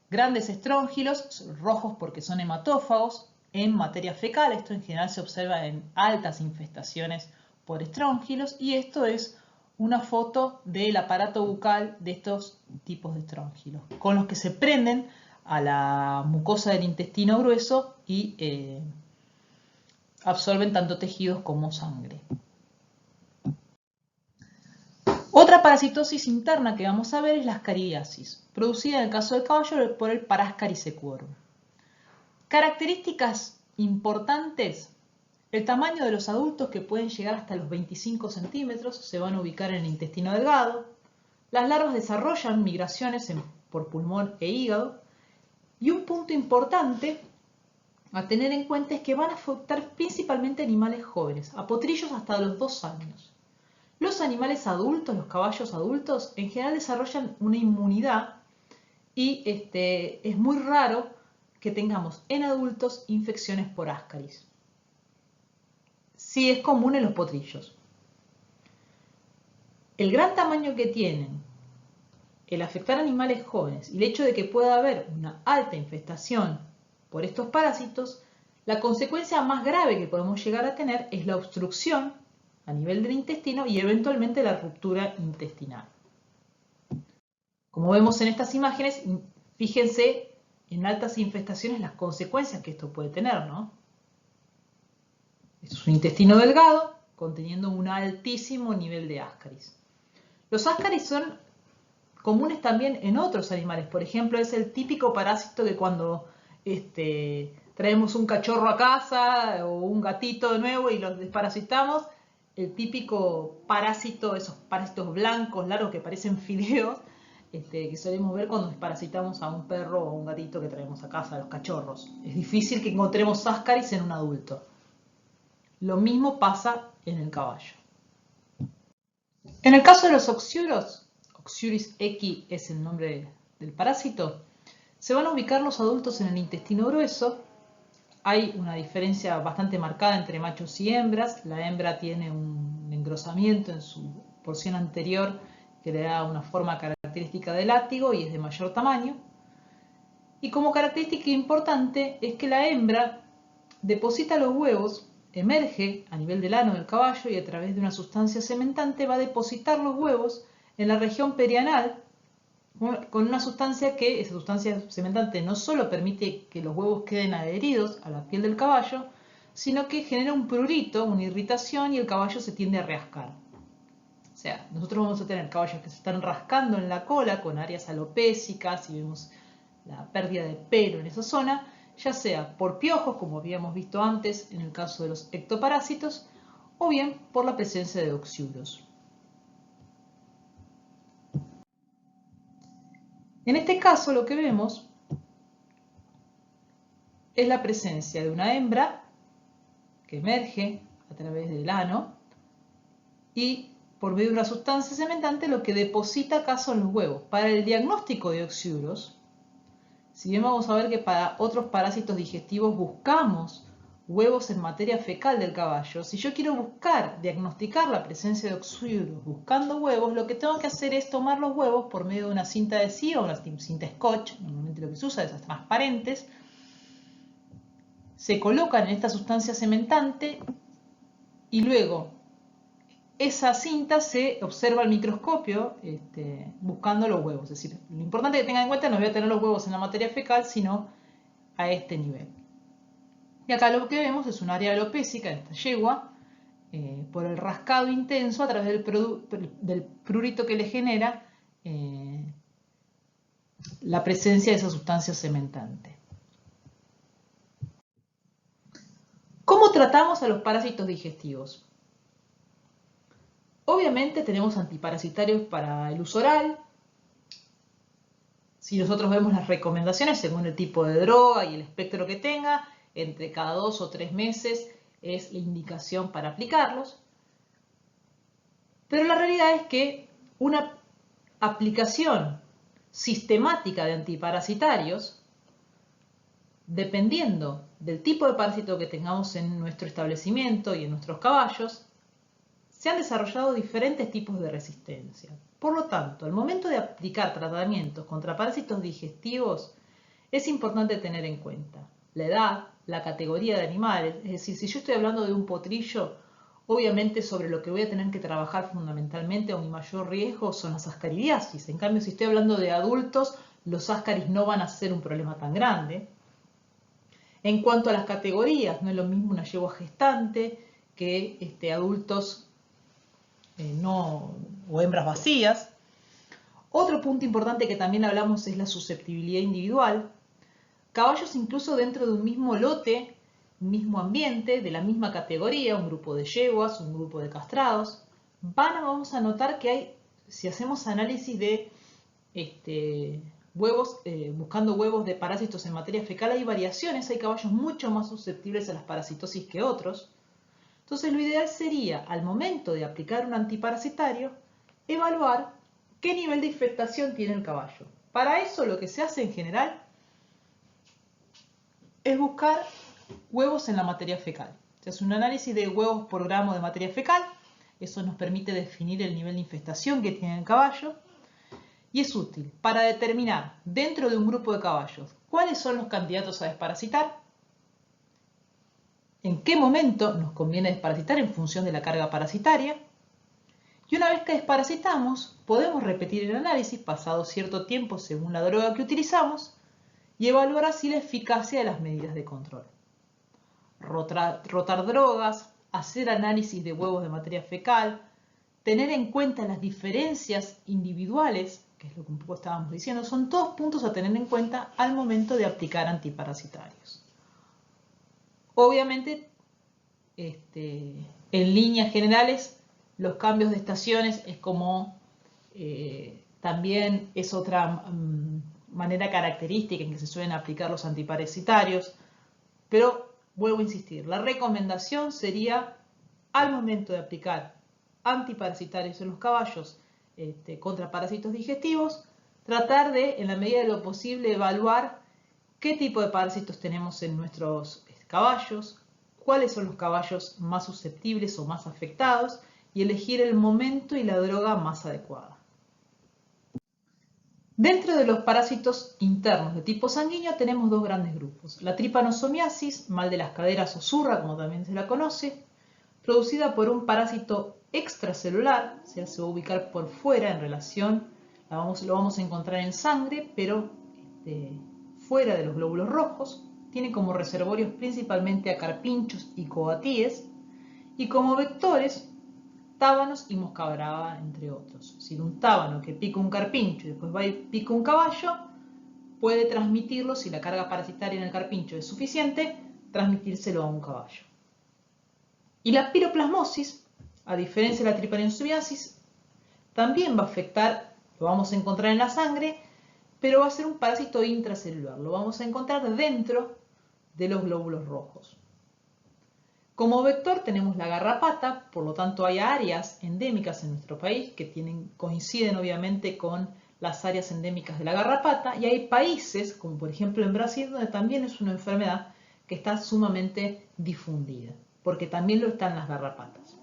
grandes estróngilos, rojos porque son hematófagos, en materia fecal. Esto en general se observa en altas infestaciones por estróngilos, y esto es una foto del aparato bucal de estos tipos de estróngilos, con los que se prenden a la mucosa del intestino grueso y absorben tanto tejidos como sangre. Otra parasitosis interna que vamos a ver es la ascariasis, producida en el caso del caballo por el Parascaris sequorum. Características importantes: el tamaño de los adultos, que pueden llegar hasta los 25 centímetros, se van a ubicar en el intestino delgado. Las larvas desarrollan migraciones por pulmón e hígado. Y un punto importante a tener en cuenta es que van a afectar principalmente animales jóvenes, a potrillos hasta los 2 años. Los animales adultos, los caballos adultos, en general desarrollan una inmunidad y es muy raro que tengamos en adultos infecciones por Ascaris. Sí es común en los potrillos. El gran tamaño que tienen, el afectar a animales jóvenes y el hecho de que pueda haber una alta infestación por estos parásitos, la consecuencia más grave que podemos llegar a tener es la obstrucción a nivel del intestino y eventualmente la ruptura intestinal. Como vemos en estas imágenes, fíjense en altas infestaciones las consecuencias que esto puede tener, ¿no? Esto es un intestino delgado conteniendo un altísimo nivel de Ascaris. Los Ascaris son comunes también en otros animales. Por ejemplo, es el típico parásito que cuando traemos un cachorro a casa o un gatito de nuevo y los desparasitamos, el típico parásito, esos parásitos blancos, largos, que parecen fideos, que solemos ver cuando desparasitamos a un perro o a un gatito que traemos a casa, a los cachorros. Es difícil que encontremos Ascaris en un adulto. Lo mismo pasa en el caballo. En el caso de los oxiuros, Oxiuris equi es el nombre del parásito, se van a ubicar los adultos en el intestino grueso hay una diferencia bastante marcada entre machos y hembras. La hembra tiene un engrosamiento en su porción anterior que le da una forma característica de látigo y es de mayor tamaño. Y como característica importante es que la hembra deposita los huevos, emerge a nivel del ano del caballo y a través de una sustancia cementante va a depositar los huevos en la región perianal con una sustancia que, esa sustancia cementante, no solo permite que los huevos queden adheridos a la piel del caballo, sino que genera un prurito, una irritación y el caballo se tiende a rascar. O sea, nosotros vamos a tener caballos que se están rascando en la cola con áreas alopécicas y vemos la pérdida de pelo en esa zona, ya sea por piojos, como habíamos visto antes en el caso de los ectoparásitos, o bien por la presencia de oxiuros. En este caso lo que vemos es la presencia de una hembra que emerge a través del ano y por medio de una sustancia cementante lo que deposita acá son los huevos. Para el diagnóstico de oxiuros, si bien vamos a ver que para otros parásitos digestivos buscamos huevos en materia fecal del caballo, si yo quiero diagnosticar la presencia de oxiuros buscando huevos, lo que tengo que hacer es tomar los huevos por medio de una cinta adhesiva o una cinta scotch, normalmente lo que se usa, esas transparentes, se colocan en esta sustancia cementante y luego esa cinta se observa al microscopio buscando los huevos. Es decir, lo importante que tengan en cuenta no voy a tener los huevos en la materia fecal, sino a este nivel. Y acá lo que vemos es un área alopécica en esta yegua, por el rascado intenso a través del prurito que le genera la presencia de esa sustancia cementante. ¿Cómo tratamos a los parásitos digestivos? Obviamente tenemos antiparasitarios para el uso oral. Si nosotros vemos las recomendaciones según el tipo de droga y el espectro que tenga, entre cada 2 o 3 meses es la indicación para aplicarlos. Pero la realidad es que una aplicación sistemática de antiparasitarios, dependiendo del tipo de parásito que tengamos en nuestro establecimiento y en nuestros caballos, se han desarrollado diferentes tipos de resistencia. Por lo tanto, al momento de aplicar tratamientos contra parásitos digestivos, es importante tener en cuenta la edad, la categoría de animales. Es decir, si yo estoy hablando de un potrillo, obviamente sobre lo que voy a tener que trabajar fundamentalmente o mi mayor riesgo son las ascaridiasis. En cambio, si estoy hablando de adultos, los ascaris no van a ser un problema tan grande. En cuanto a las categorías, no es lo mismo una yegua gestante que adultos o hembras vacías. Otro punto importante que también hablamos es la susceptibilidad individual. Caballos incluso dentro de un mismo lote, un mismo ambiente, de la misma categoría, un grupo de yeguas, un grupo de castrados, vamos a notar que hay, si hacemos análisis de huevos, buscando huevos de parásitos en materia fecal, hay variaciones, hay caballos mucho más susceptibles a las parasitosis que otros. Entonces lo ideal sería, al momento de aplicar un antiparasitario, evaluar qué nivel de infestación tiene el caballo. Para eso lo que se hace en general es buscar huevos en la materia fecal. Se hace un análisis de huevos por gramo de materia fecal, eso nos permite definir el nivel de infestación que tiene el caballo y es útil para determinar dentro de un grupo de caballos cuáles son los candidatos a desparasitar, en qué momento nos conviene desparasitar en función de la carga parasitaria. Y una vez que desparasitamos, podemos repetir el análisis pasado cierto tiempo según la droga que utilizamos y evaluar así la eficacia de las medidas de control. Rotar drogas, hacer análisis de huevos de materia fecal, tener en cuenta las diferencias individuales, que es lo que un poco estábamos diciendo, son todos puntos a tener en cuenta al momento de aplicar antiparasitarios. Obviamente, en líneas generales, los cambios de estaciones es como también es otra manera característica en que se suelen aplicar los antiparasitarios, pero vuelvo a insistir, la recomendación sería al momento de aplicar antiparasitarios en los caballos contra parásitos digestivos, tratar de, en la medida de lo posible, evaluar qué tipo de parásitos tenemos en nuestros caballos, cuáles son los caballos más susceptibles o más afectados y elegir el momento y la droga más adecuada. Dentro de los parásitos internos de tipo sanguíneo tenemos dos grandes grupos. La tripanosomiasis, mal de las caderas o zurra, como también se la conoce, producida por un parásito extracelular, o sea, se va a ubicar por fuera en relación, lo vamos a encontrar en sangre, pero fuera de los glóbulos rojos. Tiene como reservorios principalmente a carpinchos y coatíes, y como vectores tábanos y mosca brava, entre otros. Si un tábano que pica un carpincho y después va y pica un caballo, puede transmitirlo, si la carga parasitaria en el carpincho es suficiente, transmitírselo a un caballo. Y la piroplasmosis, a diferencia de la tripanosomiasis, también va a afectar, lo vamos a encontrar en la sangre, pero va a ser un parásito intracelular. Lo vamos a encontrar dentro de los glóbulos rojos. Como vector tenemos la garrapata, por lo tanto hay áreas endémicas en nuestro país que coinciden obviamente con las áreas endémicas de la garrapata, y hay países, como por ejemplo en Brasil, donde también es una enfermedad que está sumamente difundida, porque también lo están las garrapatas.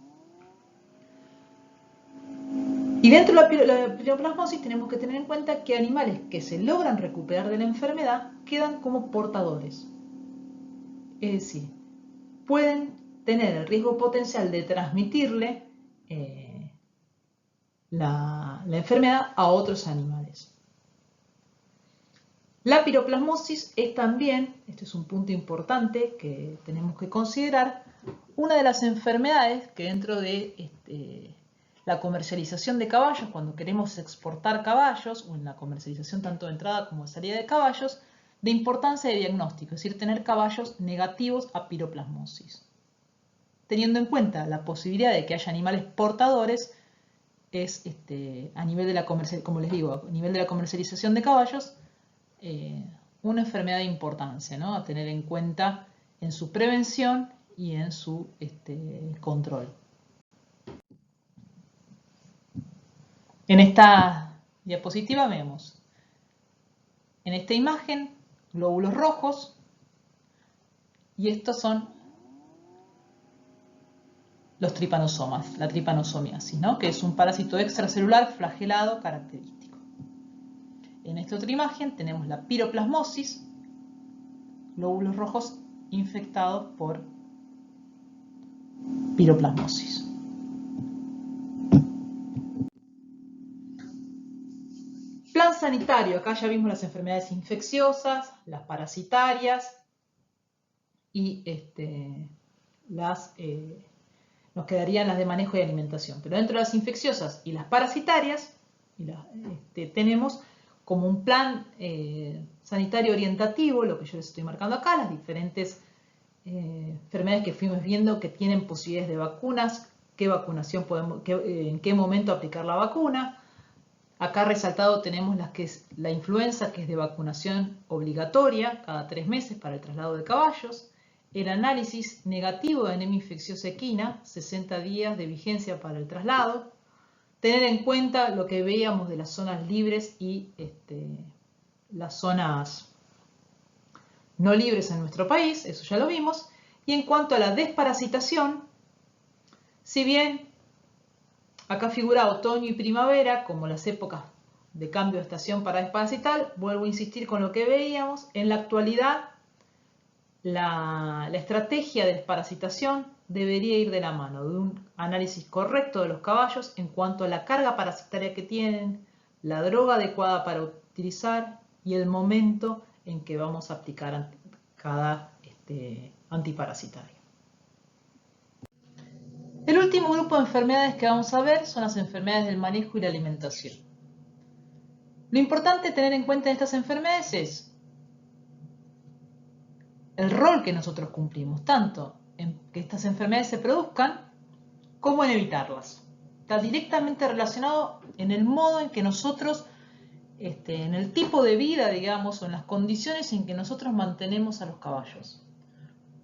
Y dentro de la piroplasmosis tenemos que tener en cuenta que animales que se logran recuperar de la enfermedad quedan como portadores. Es decir, pueden tener el riesgo potencial de transmitirle la enfermedad a otros animales. La piroplasmosis es también, este es un punto importante que tenemos que considerar, una de las enfermedades que dentro de la comercialización de caballos, cuando queremos exportar caballos, o en la comercialización tanto de entrada como de salida de caballos, de importancia de diagnóstico, es decir, tener caballos negativos a piroplasmosis. Teniendo en cuenta la posibilidad de que haya animales portadores, es a nivel de la como les digo, a nivel de la comercialización de caballos, una enfermedad de importancia, ¿no?, a tener en cuenta en su prevención y en su control. En esta diapositiva vemos, en esta imagen, glóbulos rojos, y estos son los tripanosomas, la tripanosomiasis, ¿no?, que es un parásito extracelular flagelado característico. En esta otra imagen tenemos la piroplasmosis, glóbulos rojos infectados por piroplasmosis. Plan sanitario, acá ya vimos las enfermedades infecciosas, las parasitarias y nos quedarían las de manejo y alimentación. Pero dentro de las infecciosas y las parasitarias tenemos como un plan sanitario orientativo, lo que yo les estoy marcando acá, las diferentes enfermedades que fuimos viendo que tienen posibilidades de vacunas, qué vacunación en qué momento aplicar la vacuna. Acá resaltado tenemos la influenza, que es de vacunación obligatoria cada 3 meses para el traslado de caballos. El análisis negativo de anemia infecciosa equina, 60 días de vigencia para el traslado. Tener en cuenta lo que veíamos de las zonas libres y las zonas no libres en nuestro país, eso ya lo vimos. Y en cuanto a la desparasitación, si bien acá figura otoño y primavera como las épocas de cambio de estación para desparasitar, vuelvo a insistir con lo que veíamos, en la actualidad la estrategia de desparasitación debería ir de la mano de un análisis correcto de los caballos en cuanto a la carga parasitaria que tienen, la droga adecuada para utilizar y el momento en que vamos a aplicar cada antiparasitario. El último grupo de enfermedades que vamos a ver son las enfermedades del manejo y la alimentación. Lo importante de tener en cuenta en estas enfermedades es el rol que nosotros cumplimos, tanto en que estas enfermedades se produzcan como en evitarlas. Está directamente relacionado en el modo en que nosotros, en el tipo de vida, digamos, o en las condiciones en que nosotros mantenemos a los caballos.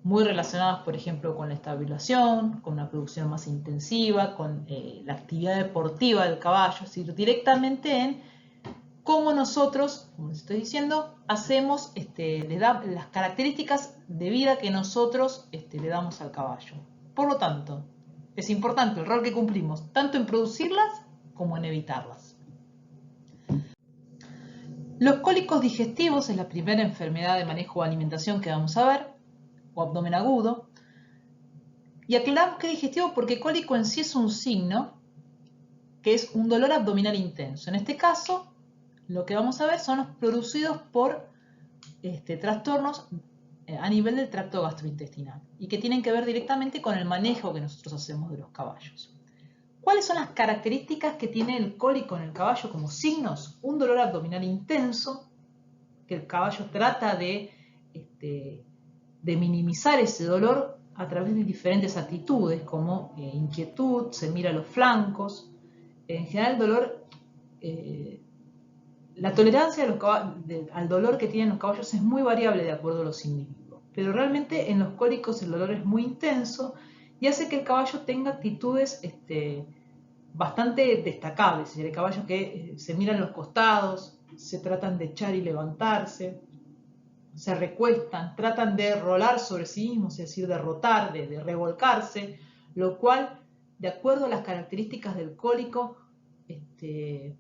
Muy relacionadas, por ejemplo, con la estabulación, con una producción más intensiva, con la actividad deportiva del caballo, es decir, directamente en cómo nosotros, como les estoy diciendo, hacemos, le da las características de vida que nosotros le damos al caballo. Por lo tanto, es importante el rol que cumplimos, tanto en producirlas como en evitarlas. Los cólicos digestivos es la primera enfermedad de manejo de alimentación que vamos a ver, o abdomen agudo. Y aclaramos que es digestivo porque cólico en sí es un signo que es un dolor abdominal intenso. En este caso, lo que vamos a ver son los producidos por trastornos a nivel del tracto gastrointestinal y que tienen que ver directamente con el manejo que nosotros hacemos de los caballos. ¿Cuáles son las características que tiene el cólico en el caballo como signos? Un dolor abdominal intenso, que el caballo trata de minimizar ese dolor a través de diferentes actitudes como inquietud, se mira los flancos. En general el dolor, la tolerancia al dolor que tienen los caballos es muy variable de acuerdo a los individuos, pero realmente en los cólicos el dolor es muy intenso y hace que el caballo tenga actitudes bastante destacables. El caballo que se miran los costados, se tratan de echar y levantarse, se recuestan, tratan de rolar sobre sí mismos, es decir, de rotar, de revolcarse, lo cual, de acuerdo a las características del cólico,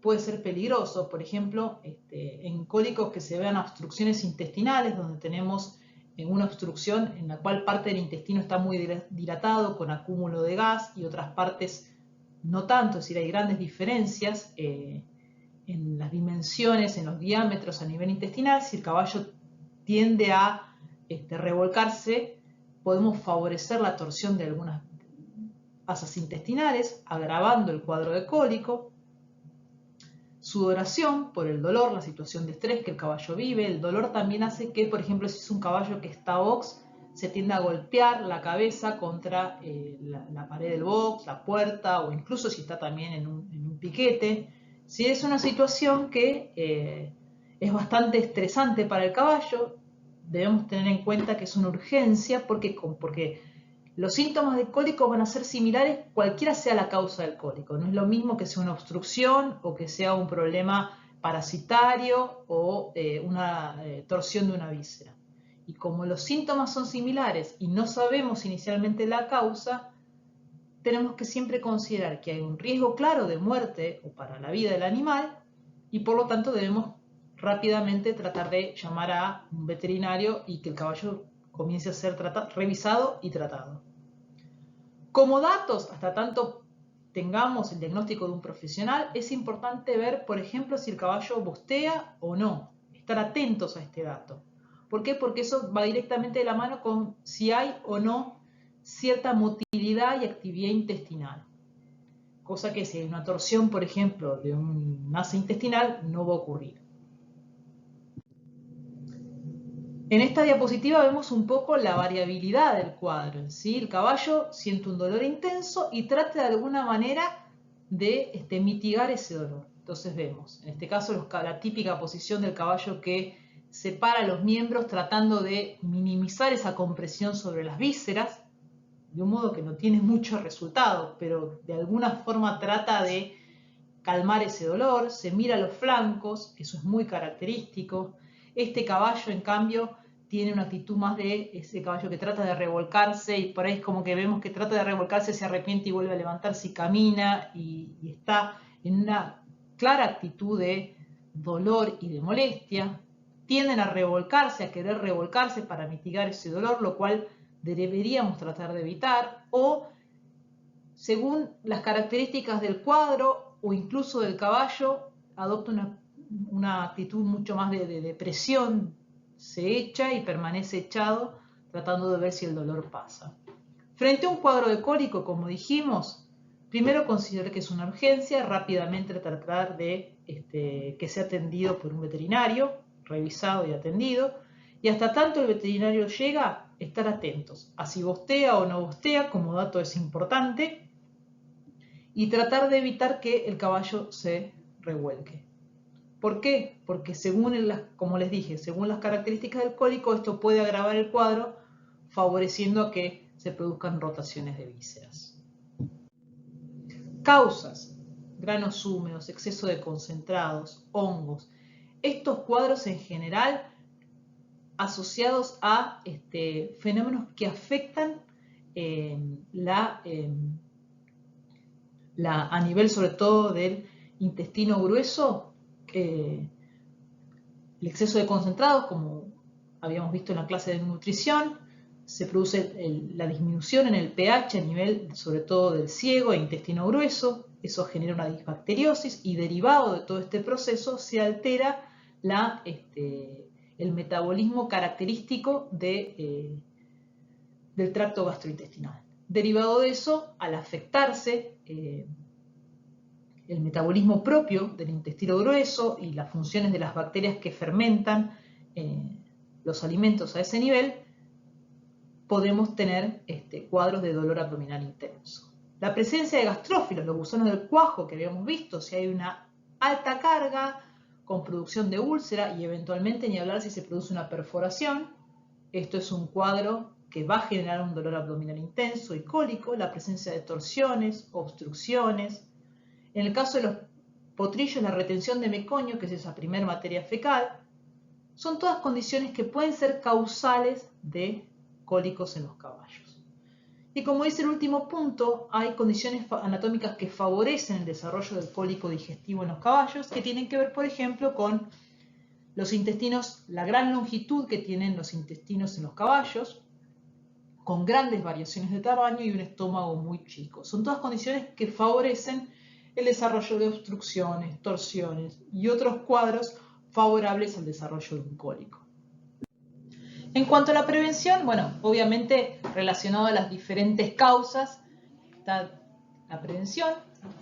puede ser peligroso. Por ejemplo, en cólicos que se vean obstrucciones intestinales, donde tenemos una obstrucción en la cual parte del intestino está muy dilatado con acúmulo de gas y otras partes no tanto, es decir, hay grandes diferencias en las dimensiones, en los diámetros a nivel intestinal. Si el caballo tiende a revolcarse, podemos favorecer la torsión de algunas asas intestinales, agravando el cuadro de cólico. Sudoración por el dolor, la situación de estrés que el caballo vive. El dolor también hace que, por ejemplo, si es un caballo que está box, se tiende a golpear la cabeza contra la pared del box, la puerta, o incluso si está también en un piquete. Si es una situación que es bastante estresante para el caballo, debemos tener en cuenta que es una urgencia porque los síntomas de cólico van a ser similares cualquiera sea la causa del cólico. No es lo mismo que sea una obstrucción o que sea un problema parasitario o una torsión de una víscera. Y como los síntomas son similares y no sabemos inicialmente la causa, tenemos que siempre considerar que hay un riesgo claro de muerte o para la vida del animal y por lo tanto debemos rápidamente tratar de llamar a un veterinario y que el caballo comience a ser revisado y tratado. Como datos, hasta tanto tengamos el diagnóstico de un profesional, es importante ver, por ejemplo, si el caballo bostea o no. Estar atentos a este dato. ¿Por qué? Porque eso va directamente de la mano con si hay o no cierta motilidad y actividad intestinal. Cosa que si hay una torsión, por ejemplo, de un asa intestinal, no va a ocurrir. En esta diapositiva vemos un poco la variabilidad del cuadro. ¿Sí? El caballo siente un dolor intenso y trata de alguna manera de mitigar ese dolor. Entonces vemos, en este caso, la típica posición del caballo que separa los miembros tratando de minimizar esa compresión sobre las vísceras, de un modo que no tiene mucho resultado, pero de alguna forma trata de calmar ese dolor. Se mira los flancos, eso es muy característico. Este caballo, en cambio, tiene una actitud más de ese caballo que trata de revolcarse y por ahí es como que vemos que trata de revolcarse, se arrepiente y vuelve a levantarse y camina y está en una clara actitud de dolor y de molestia. Tienden a revolcarse, a querer revolcarse para mitigar ese dolor, lo cual deberíamos tratar de evitar, o según las características del cuadro o incluso del caballo, adopta una actitud mucho más de presión, se echa y permanece echado tratando de ver si el dolor pasa. Frente a un cuadro de cólico, como dijimos, primero considerar que es una urgencia, rápidamente tratar de que sea atendido por un veterinario, revisado y atendido, y hasta tanto el veterinario llega, estar atentos a si bostea o no bostea, como dato es importante, y tratar de evitar que el caballo se revuelque. ¿Por qué? Porque como les dije, según las características del cólico, esto puede agravar el cuadro, favoreciendo a que se produzcan rotaciones de vísceras. Causas: granos húmedos, exceso de concentrados, hongos. estos cuadros en general asociados a fenómenos que afectan a nivel sobre todo del intestino grueso, el exceso de concentrados, como habíamos visto en la clase de nutrición, se produce la disminución en el pH a nivel sobre todo del ciego e intestino grueso, eso genera una disbacteriosis y derivado de todo este proceso se altera el metabolismo característico del tracto gastrointestinal. Derivado de eso, al afectarse el metabolismo propio del intestino grueso y las funciones de las bacterias que fermentan los alimentos a ese nivel, podemos tener cuadros de dolor abdominal intenso. La presencia de gastrófilos, los gusanos del cuajo que habíamos visto, si hay una alta carga con producción de úlcera y eventualmente ni hablar si se produce una perforación, esto es un cuadro que va a generar un dolor abdominal intenso y cólico, la presencia de torsiones, obstrucciones. En el caso de los potrillos, la retención de meconio, que es esa primera materia fecal, son todas condiciones que pueden ser causales de cólicos en los caballos. Y como dice el último punto, hay condiciones anatómicas que favorecen el desarrollo del cólico digestivo en los caballos, que tienen que ver, por ejemplo, con los intestinos, la gran longitud que tienen los intestinos en los caballos, con grandes variaciones de tamaño y un estómago muy chico. Son todas condiciones que favorecen el desarrollo de obstrucciones, torsiones y otros cuadros favorables al desarrollo de un cólico. En cuanto a la prevención, bueno, obviamente relacionado a las diferentes causas, está la prevención,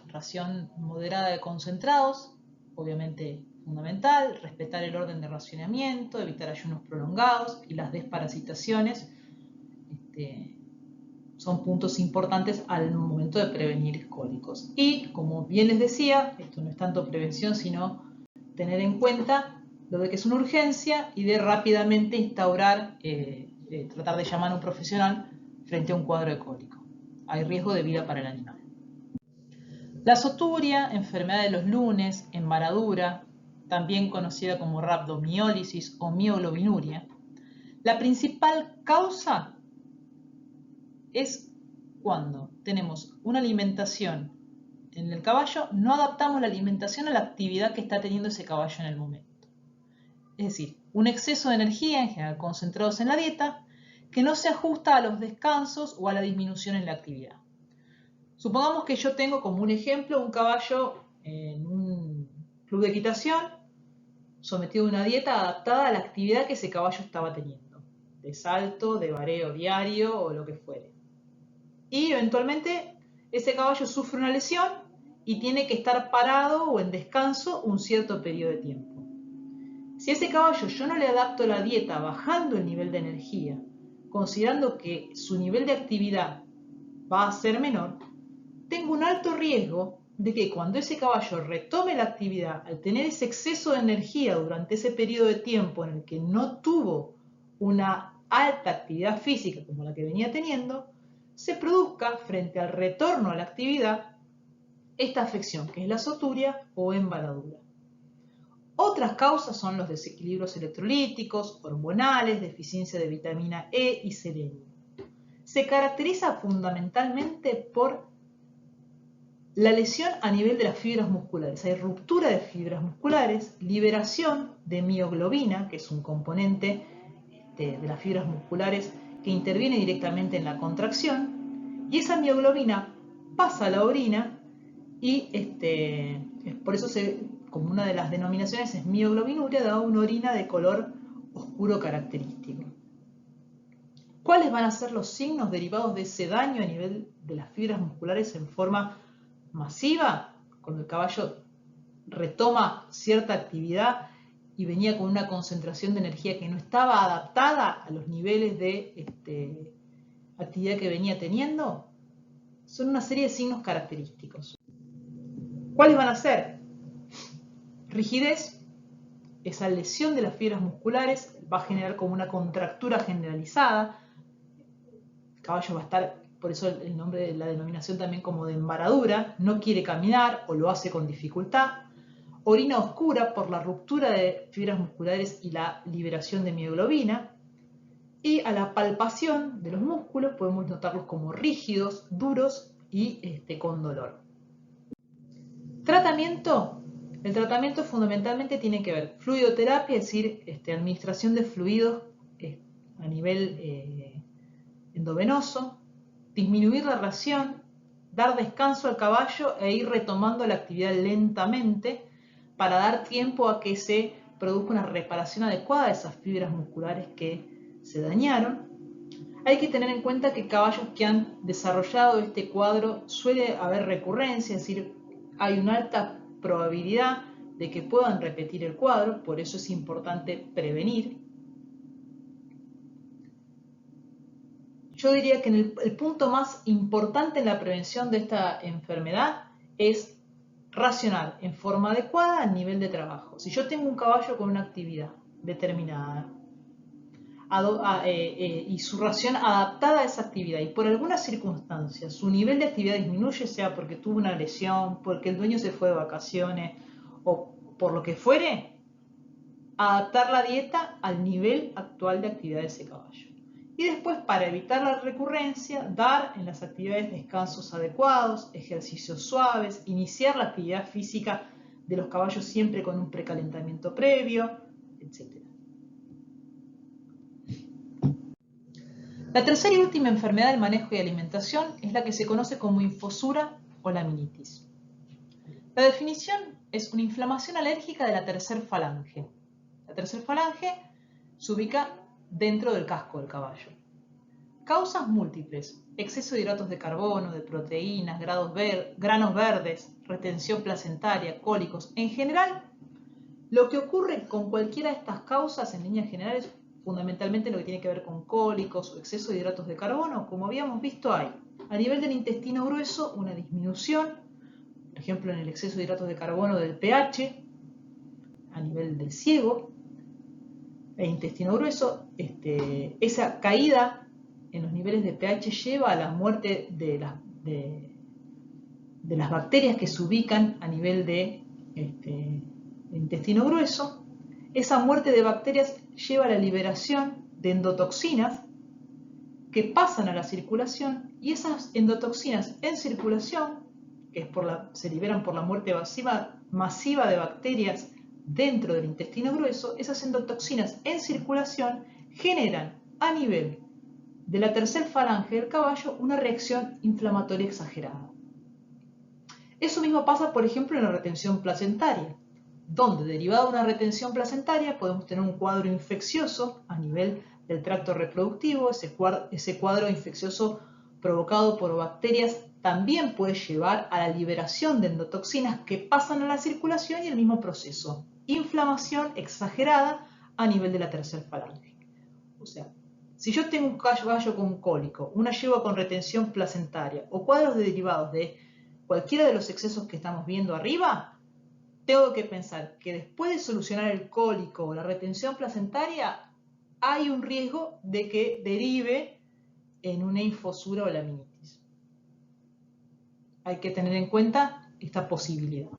ración moderada de concentrados, obviamente fundamental, respetar el orden de racionamiento, evitar ayunos prolongados y las desparasitaciones son puntos importantes al momento de prevenir cólicos. Y como bien les decía, esto no es tanto prevención, sino tener en cuenta lo de que es una urgencia y de rápidamente instaurar, tratar de llamar a un profesional frente a un cuadro de cólico. Hay riesgo de vida para el animal. La soturia, enfermedad de los lunes, embaradura, también conocida como rhabdomiólisis o mioglobinuria. La principal causa es cuando tenemos una alimentación en el caballo, no adaptamos la alimentación a la actividad que está teniendo ese caballo en el momento. Es decir, un exceso de energía, en general concentrados en la dieta, que no se ajusta a los descansos o a la disminución en la actividad. Supongamos que yo tengo como un ejemplo un caballo en un club de equitación sometido a una dieta adaptada a la actividad que ese caballo estaba teniendo, de salto, de vareo diario o lo que fuere. Y eventualmente ese caballo sufre una lesión y tiene que estar parado o en descanso un cierto periodo de tiempo. Si a ese caballo yo no le adapto la dieta bajando el nivel de energía, considerando que su nivel de actividad va a ser menor, tengo un alto riesgo de que cuando ese caballo retome la actividad, al tener ese exceso de energía durante ese periodo de tiempo en el que no tuvo una alta actividad física como la que venía teniendo, se produzca frente al retorno a la actividad esta afección, que es la soturia o embaradura. Otras causas son los desequilibrios electrolíticos, hormonales, deficiencia de vitamina E y selenio. Se caracteriza fundamentalmente por la lesión a nivel de las fibras musculares. Hay ruptura de fibras musculares, liberación de mioglobina, que es un componente de las fibras musculares que interviene directamente en la contracción, y esa mioglobina pasa a la orina y por eso como una de las denominaciones es mioglobinuria, da una orina de color oscuro característico. ¿Cuáles van a ser los signos derivados de ese daño a nivel de las fibras musculares en forma masiva? Cuando el caballo retoma cierta actividad y venía con una concentración de energía que no estaba adaptada a los niveles de actividad que venía teniendo, son una serie de signos característicos. ¿Cuáles van a ser? Rigidez, esa lesión de las fibras musculares va a generar como una contractura generalizada. El caballo va a estar, por eso el nombre de la denominación también como de embaradura, no quiere caminar o lo hace con dificultad. orina oscura por la ruptura de fibras musculares y la liberación de mioglobina. Y a la palpación de los músculos podemos notarlos como rígidos, duros y con dolor. Tratamiento. El tratamiento fundamentalmente tiene que ver fluidoterapia, es decir, administración de fluidos a nivel endovenoso, disminuir la ración, dar descanso al caballo e ir retomando la actividad lentamente para dar tiempo a que se produzca una reparación adecuada de esas fibras musculares que se dañaron. Hay que tener en cuenta que caballos que han desarrollado este cuadro suele haber recurrencia, es decir, hay una alta probabilidad de que puedan repetir el cuadro, por eso es importante prevenir. Yo diría que el punto más importante en la prevención de esta enfermedad es racionar en forma adecuada al nivel de trabajo. Si yo tengo un caballo con una actividad determinada y su ración adaptada a esa actividad y por alguna circunstancia su nivel de actividad disminuye, sea porque tuvo una lesión, porque el dueño se fue de vacaciones o por lo que fuere, adaptar la dieta al nivel actual de actividad de ese caballo. Y después, para evitar la recurrencia, dar en las actividades descansos adecuados, ejercicios suaves, iniciar la actividad física de los caballos siempre con un precalentamiento previo, etc. La tercera y última enfermedad del manejo y alimentación es la que se conoce como infosura o laminitis. La definición es una inflamación alérgica de la tercer falange. La tercer falange se ubica dentro del casco del caballo. Causas múltiples: exceso de hidratos de carbono, de proteínas, granos verdes, retención placentaria, cólicos. En general, lo que ocurre con cualquiera de estas causas en líneas generales, fundamentalmente lo que tiene que ver con cólicos o exceso de hidratos de carbono, como habíamos visto, hay a nivel del intestino grueso una disminución, por ejemplo en el exceso de hidratos de carbono del pH, a nivel del ciego, el intestino grueso, esa caída en los niveles de pH lleva a la muerte de las bacterias que se ubican a nivel de intestino grueso. Esa muerte de bacterias lleva a la liberación de endotoxinas que pasan a la circulación, y esas endotoxinas en circulación, que se liberan por la muerte masiva de bacterias dentro del intestino grueso, esas endotoxinas en circulación generan a nivel de la tercer falange del caballo una reacción inflamatoria exagerada. Eso mismo pasa, por ejemplo, en la retención placentaria, donde derivado de una retención placentaria podemos tener un cuadro infeccioso a nivel del tracto reproductivo. Ese cuadro infeccioso provocado por bacterias también puede llevar a la liberación de endotoxinas que pasan a la circulación y el mismo proceso: inflamación exagerada a nivel de la tercer falange. O sea, si yo tengo un caballo con cólico, una yegua con retención placentaria o cuadros derivados de cualquiera de los excesos que estamos viendo arriba, tengo que pensar que después de solucionar el cólico o la retención placentaria, hay un riesgo de que derive en una infosura o laminitis. Hay que tener en cuenta esta posibilidad.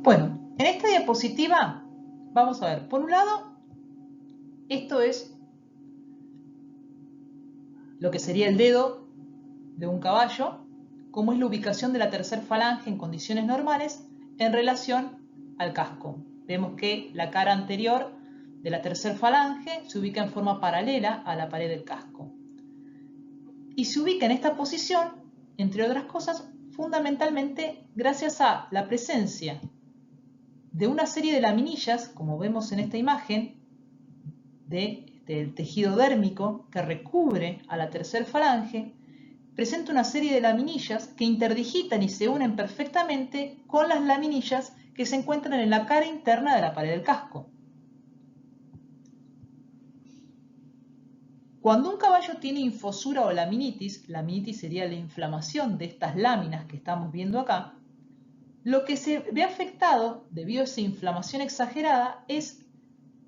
Bueno, en esta diapositiva vamos a ver, por un lado, esto es lo que sería el dedo de un caballo, cómo es la ubicación de la tercer falange en condiciones normales en relación al casco. Vemos que la cara anterior de la tercer falange se ubica en forma paralela a la pared del casco. Y se ubica en esta posición, entre otras cosas, fundamentalmente gracias a la presencia de una serie de laminillas, como vemos en esta imagen, del tejido dérmico que recubre a la tercer falange. Presenta una serie de laminillas que interdigitan y se unen perfectamente con las laminillas que se encuentran en la cara interna de la pared del casco. Cuando un caballo tiene infosura o laminitis sería la inflamación de estas láminas que estamos viendo acá, lo que se ve afectado debido a esa inflamación exagerada es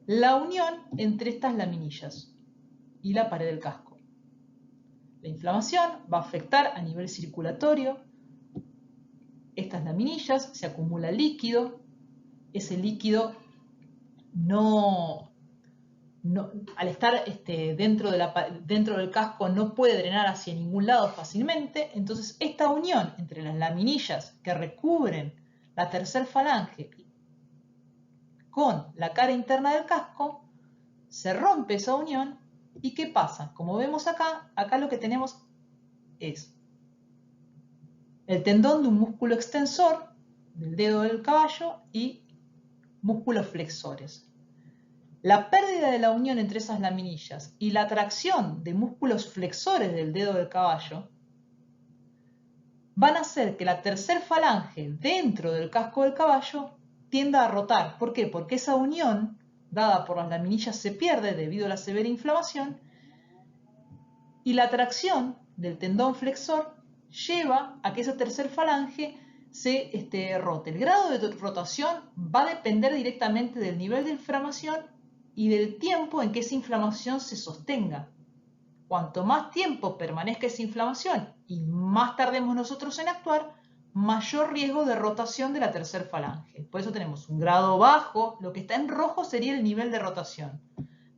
la unión entre estas laminillas y la pared del casco. La inflamación va a afectar a nivel circulatorio estas laminillas, se acumula líquido, ese líquido al estar dentro del casco no puede drenar hacia ningún lado fácilmente, entonces esta unión entre las laminillas que recubren la tercer falange con la cara interna del casco, se rompe esa unión y ¿qué pasa? Como vemos acá lo que tenemos es el tendón de un músculo extensor del dedo del caballo y músculos flexores. La pérdida de la unión entre esas laminillas y la tracción de músculos flexores del dedo del caballo van a hacer que la tercer falange dentro del casco del caballo tienda a rotar. ¿Por qué? Porque esa unión dada por las laminillas se pierde debido a la severa inflamación y la tracción del tendón flexor lleva a que esa tercer falange se rote. El grado de rotación va a depender directamente del nivel de inflamación y del tiempo en que esa inflamación se sostenga. Cuanto más tiempo permanezca esa inflamación y más tardemos nosotros en actuar, mayor riesgo de rotación de la tercer falange. Por eso tenemos un grado bajo, lo que está en rojo sería el nivel de rotación.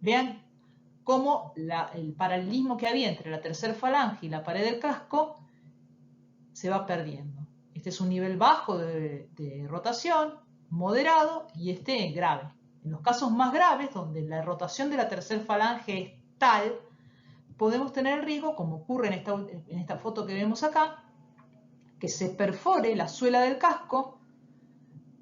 Vean cómo el paralelismo que había entre la tercer falange y la pared del casco se va perdiendo. Este es un nivel bajo de rotación, moderado y grave. En los casos más graves, donde la rotación de la tercer falange es tal, podemos tener el riesgo, como ocurre en esta foto que vemos acá, que se perfore la suela del casco,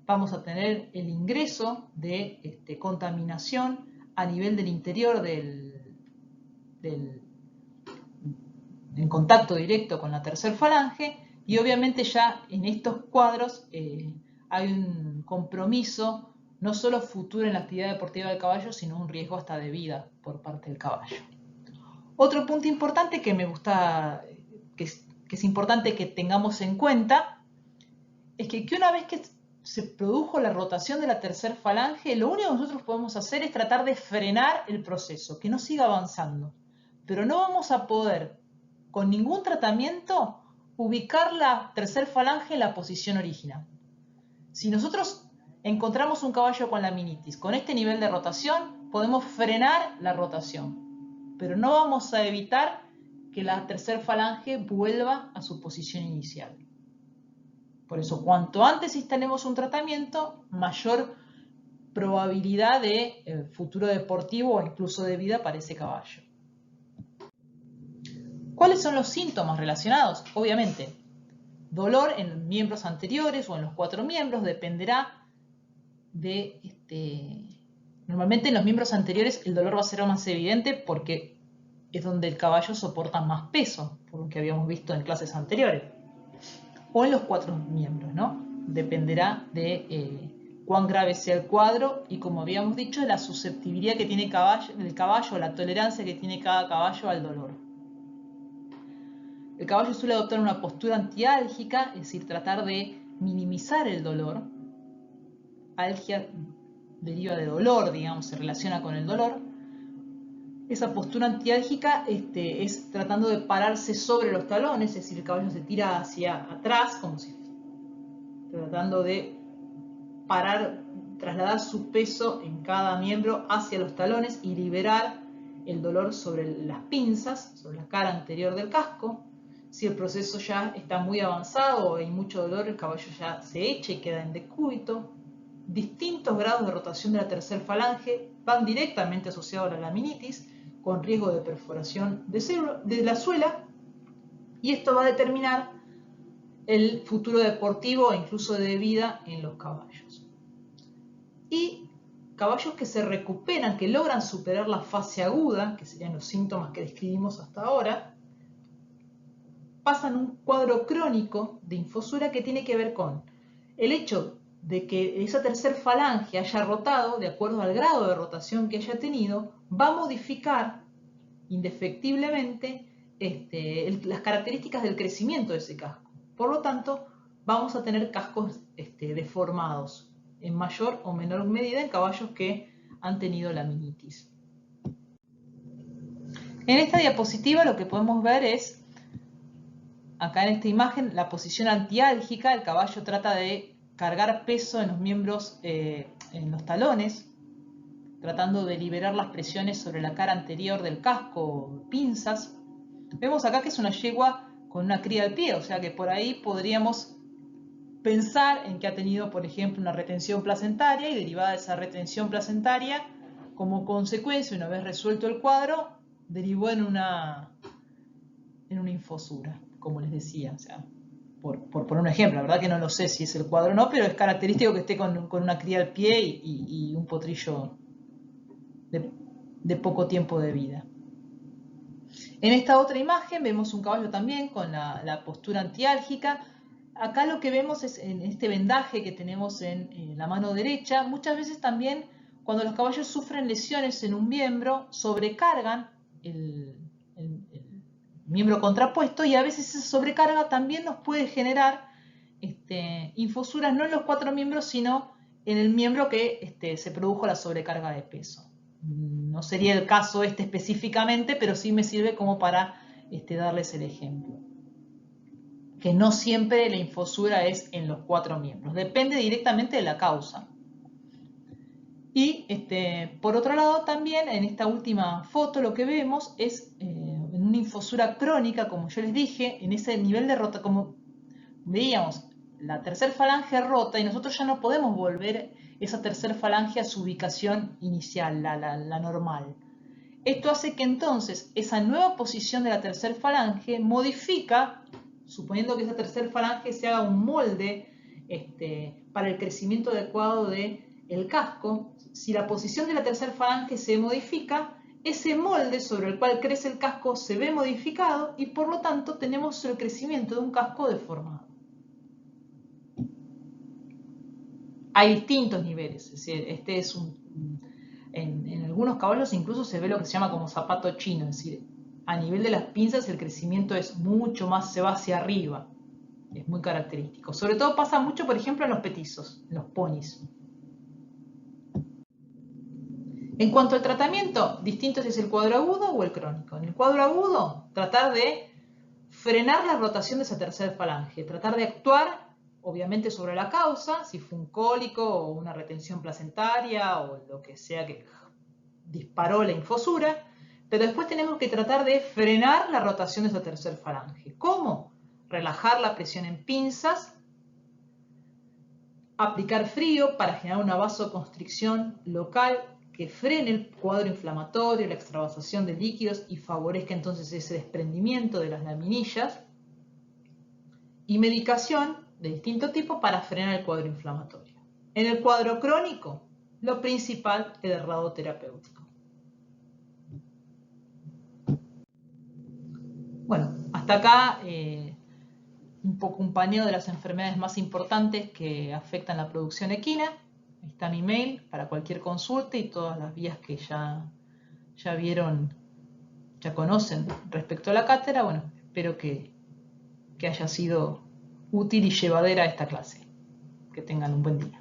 vamos a tener el ingreso de contaminación a nivel del interior en contacto directo con la tercer falange, y obviamente ya en estos cuadros hay un compromiso no solo futuro en la actividad deportiva del caballo, sino un riesgo hasta de vida por parte del caballo. Otro punto importante que me gusta, que es importante que tengamos en cuenta, es que una vez que se produjo la rotación de la tercer falange, lo único que nosotros podemos hacer es tratar de frenar el proceso, que no siga avanzando. Pero no vamos a poder, con ningún tratamiento, ubicar la tercer falange en la posición original. Si nosotros encontramos un caballo con laminitis, con este nivel de rotación, podemos frenar la rotación, pero no vamos a evitar que la tercer falange vuelva a su posición inicial. Por eso, cuanto antes instalemos un tratamiento, mayor probabilidad de futuro deportivo o incluso de vida para ese caballo. ¿Cuáles son los síntomas relacionados? Obviamente, dolor en los miembros anteriores o en los 4 miembros dependerá de normalmente en los miembros anteriores el dolor va a ser más evidente porque es donde el caballo soporta más peso, por lo que habíamos visto en clases anteriores. O en los 4 miembros, ¿no? Dependerá de cuán grave sea el cuadro y, como habíamos dicho, de la susceptibilidad que tiene el caballo, la tolerancia que tiene cada caballo al dolor. El caballo suele adoptar una postura antiálgica, es decir, tratar de minimizar el dolor. Algia deriva de dolor, digamos, se relaciona con el dolor. Esa postura antiálgica es tratando de pararse sobre los talones, es decir, el caballo se tira hacia atrás, como si tratando de trasladar su peso en cada miembro hacia los talones y liberar el dolor sobre las pinzas, sobre la cara anterior del casco. Si el proceso ya está muy avanzado o hay mucho dolor, el caballo ya se echa y queda en decúbito. Distintos grados de rotación de la tercer falange van directamente asociados a la laminitis, con riesgo de perforación de la suela, y esto va a determinar el futuro deportivo e incluso de vida en los caballos. Y caballos que se recuperan, que logran superar la fase aguda, que serían los síntomas que describimos hasta ahora, pasan un cuadro crónico de infosura que tiene que ver con el hecho de que esa tercer falange haya rotado, de acuerdo al grado de rotación que haya tenido, va a modificar indefectiblemente las características del crecimiento de ese casco. Por lo tanto, vamos a tener cascos deformados en mayor o menor medida en caballos que han tenido laminitis. En esta diapositiva lo que podemos ver es acá en esta imagen, la posición antiálgica. El caballo trata de cargar peso en los miembros, en los talones, tratando de liberar las presiones sobre la cara anterior del casco, pinzas. Vemos acá que es una yegua con una cría al pie, o sea que por ahí podríamos pensar en que ha tenido, por ejemplo, una retención placentaria y derivada de esa retención placentaria, como consecuencia, una vez resuelto el cuadro, derivó en una infosura, como les decía. O sea, por poner un ejemplo, la verdad que no lo sé si es el cuadro o no, pero es característico que esté con una cría al pie y un potrillo de poco tiempo de vida. En esta otra imagen vemos un caballo también con la postura antiálgica. Acá lo que vemos es en este vendaje que tenemos en la mano derecha, muchas veces también cuando los caballos sufren lesiones en un miembro, sobrecargan el miembro contrapuesto y a veces esa sobrecarga también nos puede generar infosuras no en los 4 miembros, sino en el miembro que se produjo la sobrecarga de peso. No sería el caso específicamente, pero sí me sirve como para darles el ejemplo. Que no siempre la infosura es en los 4 miembros, depende directamente de la causa. Y por otro lado también en esta última foto lo que vemos es en una infosura crónica, como yo les dije, en ese nivel de rota, como veíamos, la tercer falange rota y nosotros ya no podemos volver esa tercer falange a su ubicación inicial, la normal. Esto hace que entonces esa nueva posición de la tercer falange modifica, suponiendo que esa tercer falange se haga un molde para el crecimiento adecuado del casco. Si la posición de la tercer falange se modifica, ese molde sobre el cual crece el casco se ve modificado y por lo tanto tenemos el crecimiento de un casco deformado. Hay distintos niveles, es decir, en algunos caballos incluso se ve lo que se llama como zapato chino, es decir, a nivel de las pinzas el crecimiento es mucho más, se va hacia arriba, es muy característico. Sobre todo pasa mucho, por ejemplo, en los petizos, en los ponis. En cuanto al tratamiento, distinto si es el cuadro agudo o el crónico. En el cuadro agudo, tratar de frenar la rotación de esa tercera falange, tratar de actuar obviamente sobre la causa, si fue un cólico o una retención placentaria o lo que sea que disparó la infosura, pero después tenemos que tratar de frenar la rotación de esa tercera falange. ¿Cómo? Relajar la presión en pinzas, aplicar frío para generar una vasoconstricción local que frene el cuadro inflamatorio, la extravasación de líquidos y favorezca entonces ese desprendimiento de las laminillas, y medicación de distinto tipo para frenar el cuadro inflamatorio. En el cuadro crónico, lo principal es el rado terapéutico. Bueno, hasta acá un poco un paneo de las enfermedades más importantes que afectan la producción equina. Ahí está mi mail para cualquier consulta y todas las vías que ya vieron, ya conocen respecto a la cátedra. Bueno, espero que haya sido útil y llevadera esta clase. Que tengan un buen día.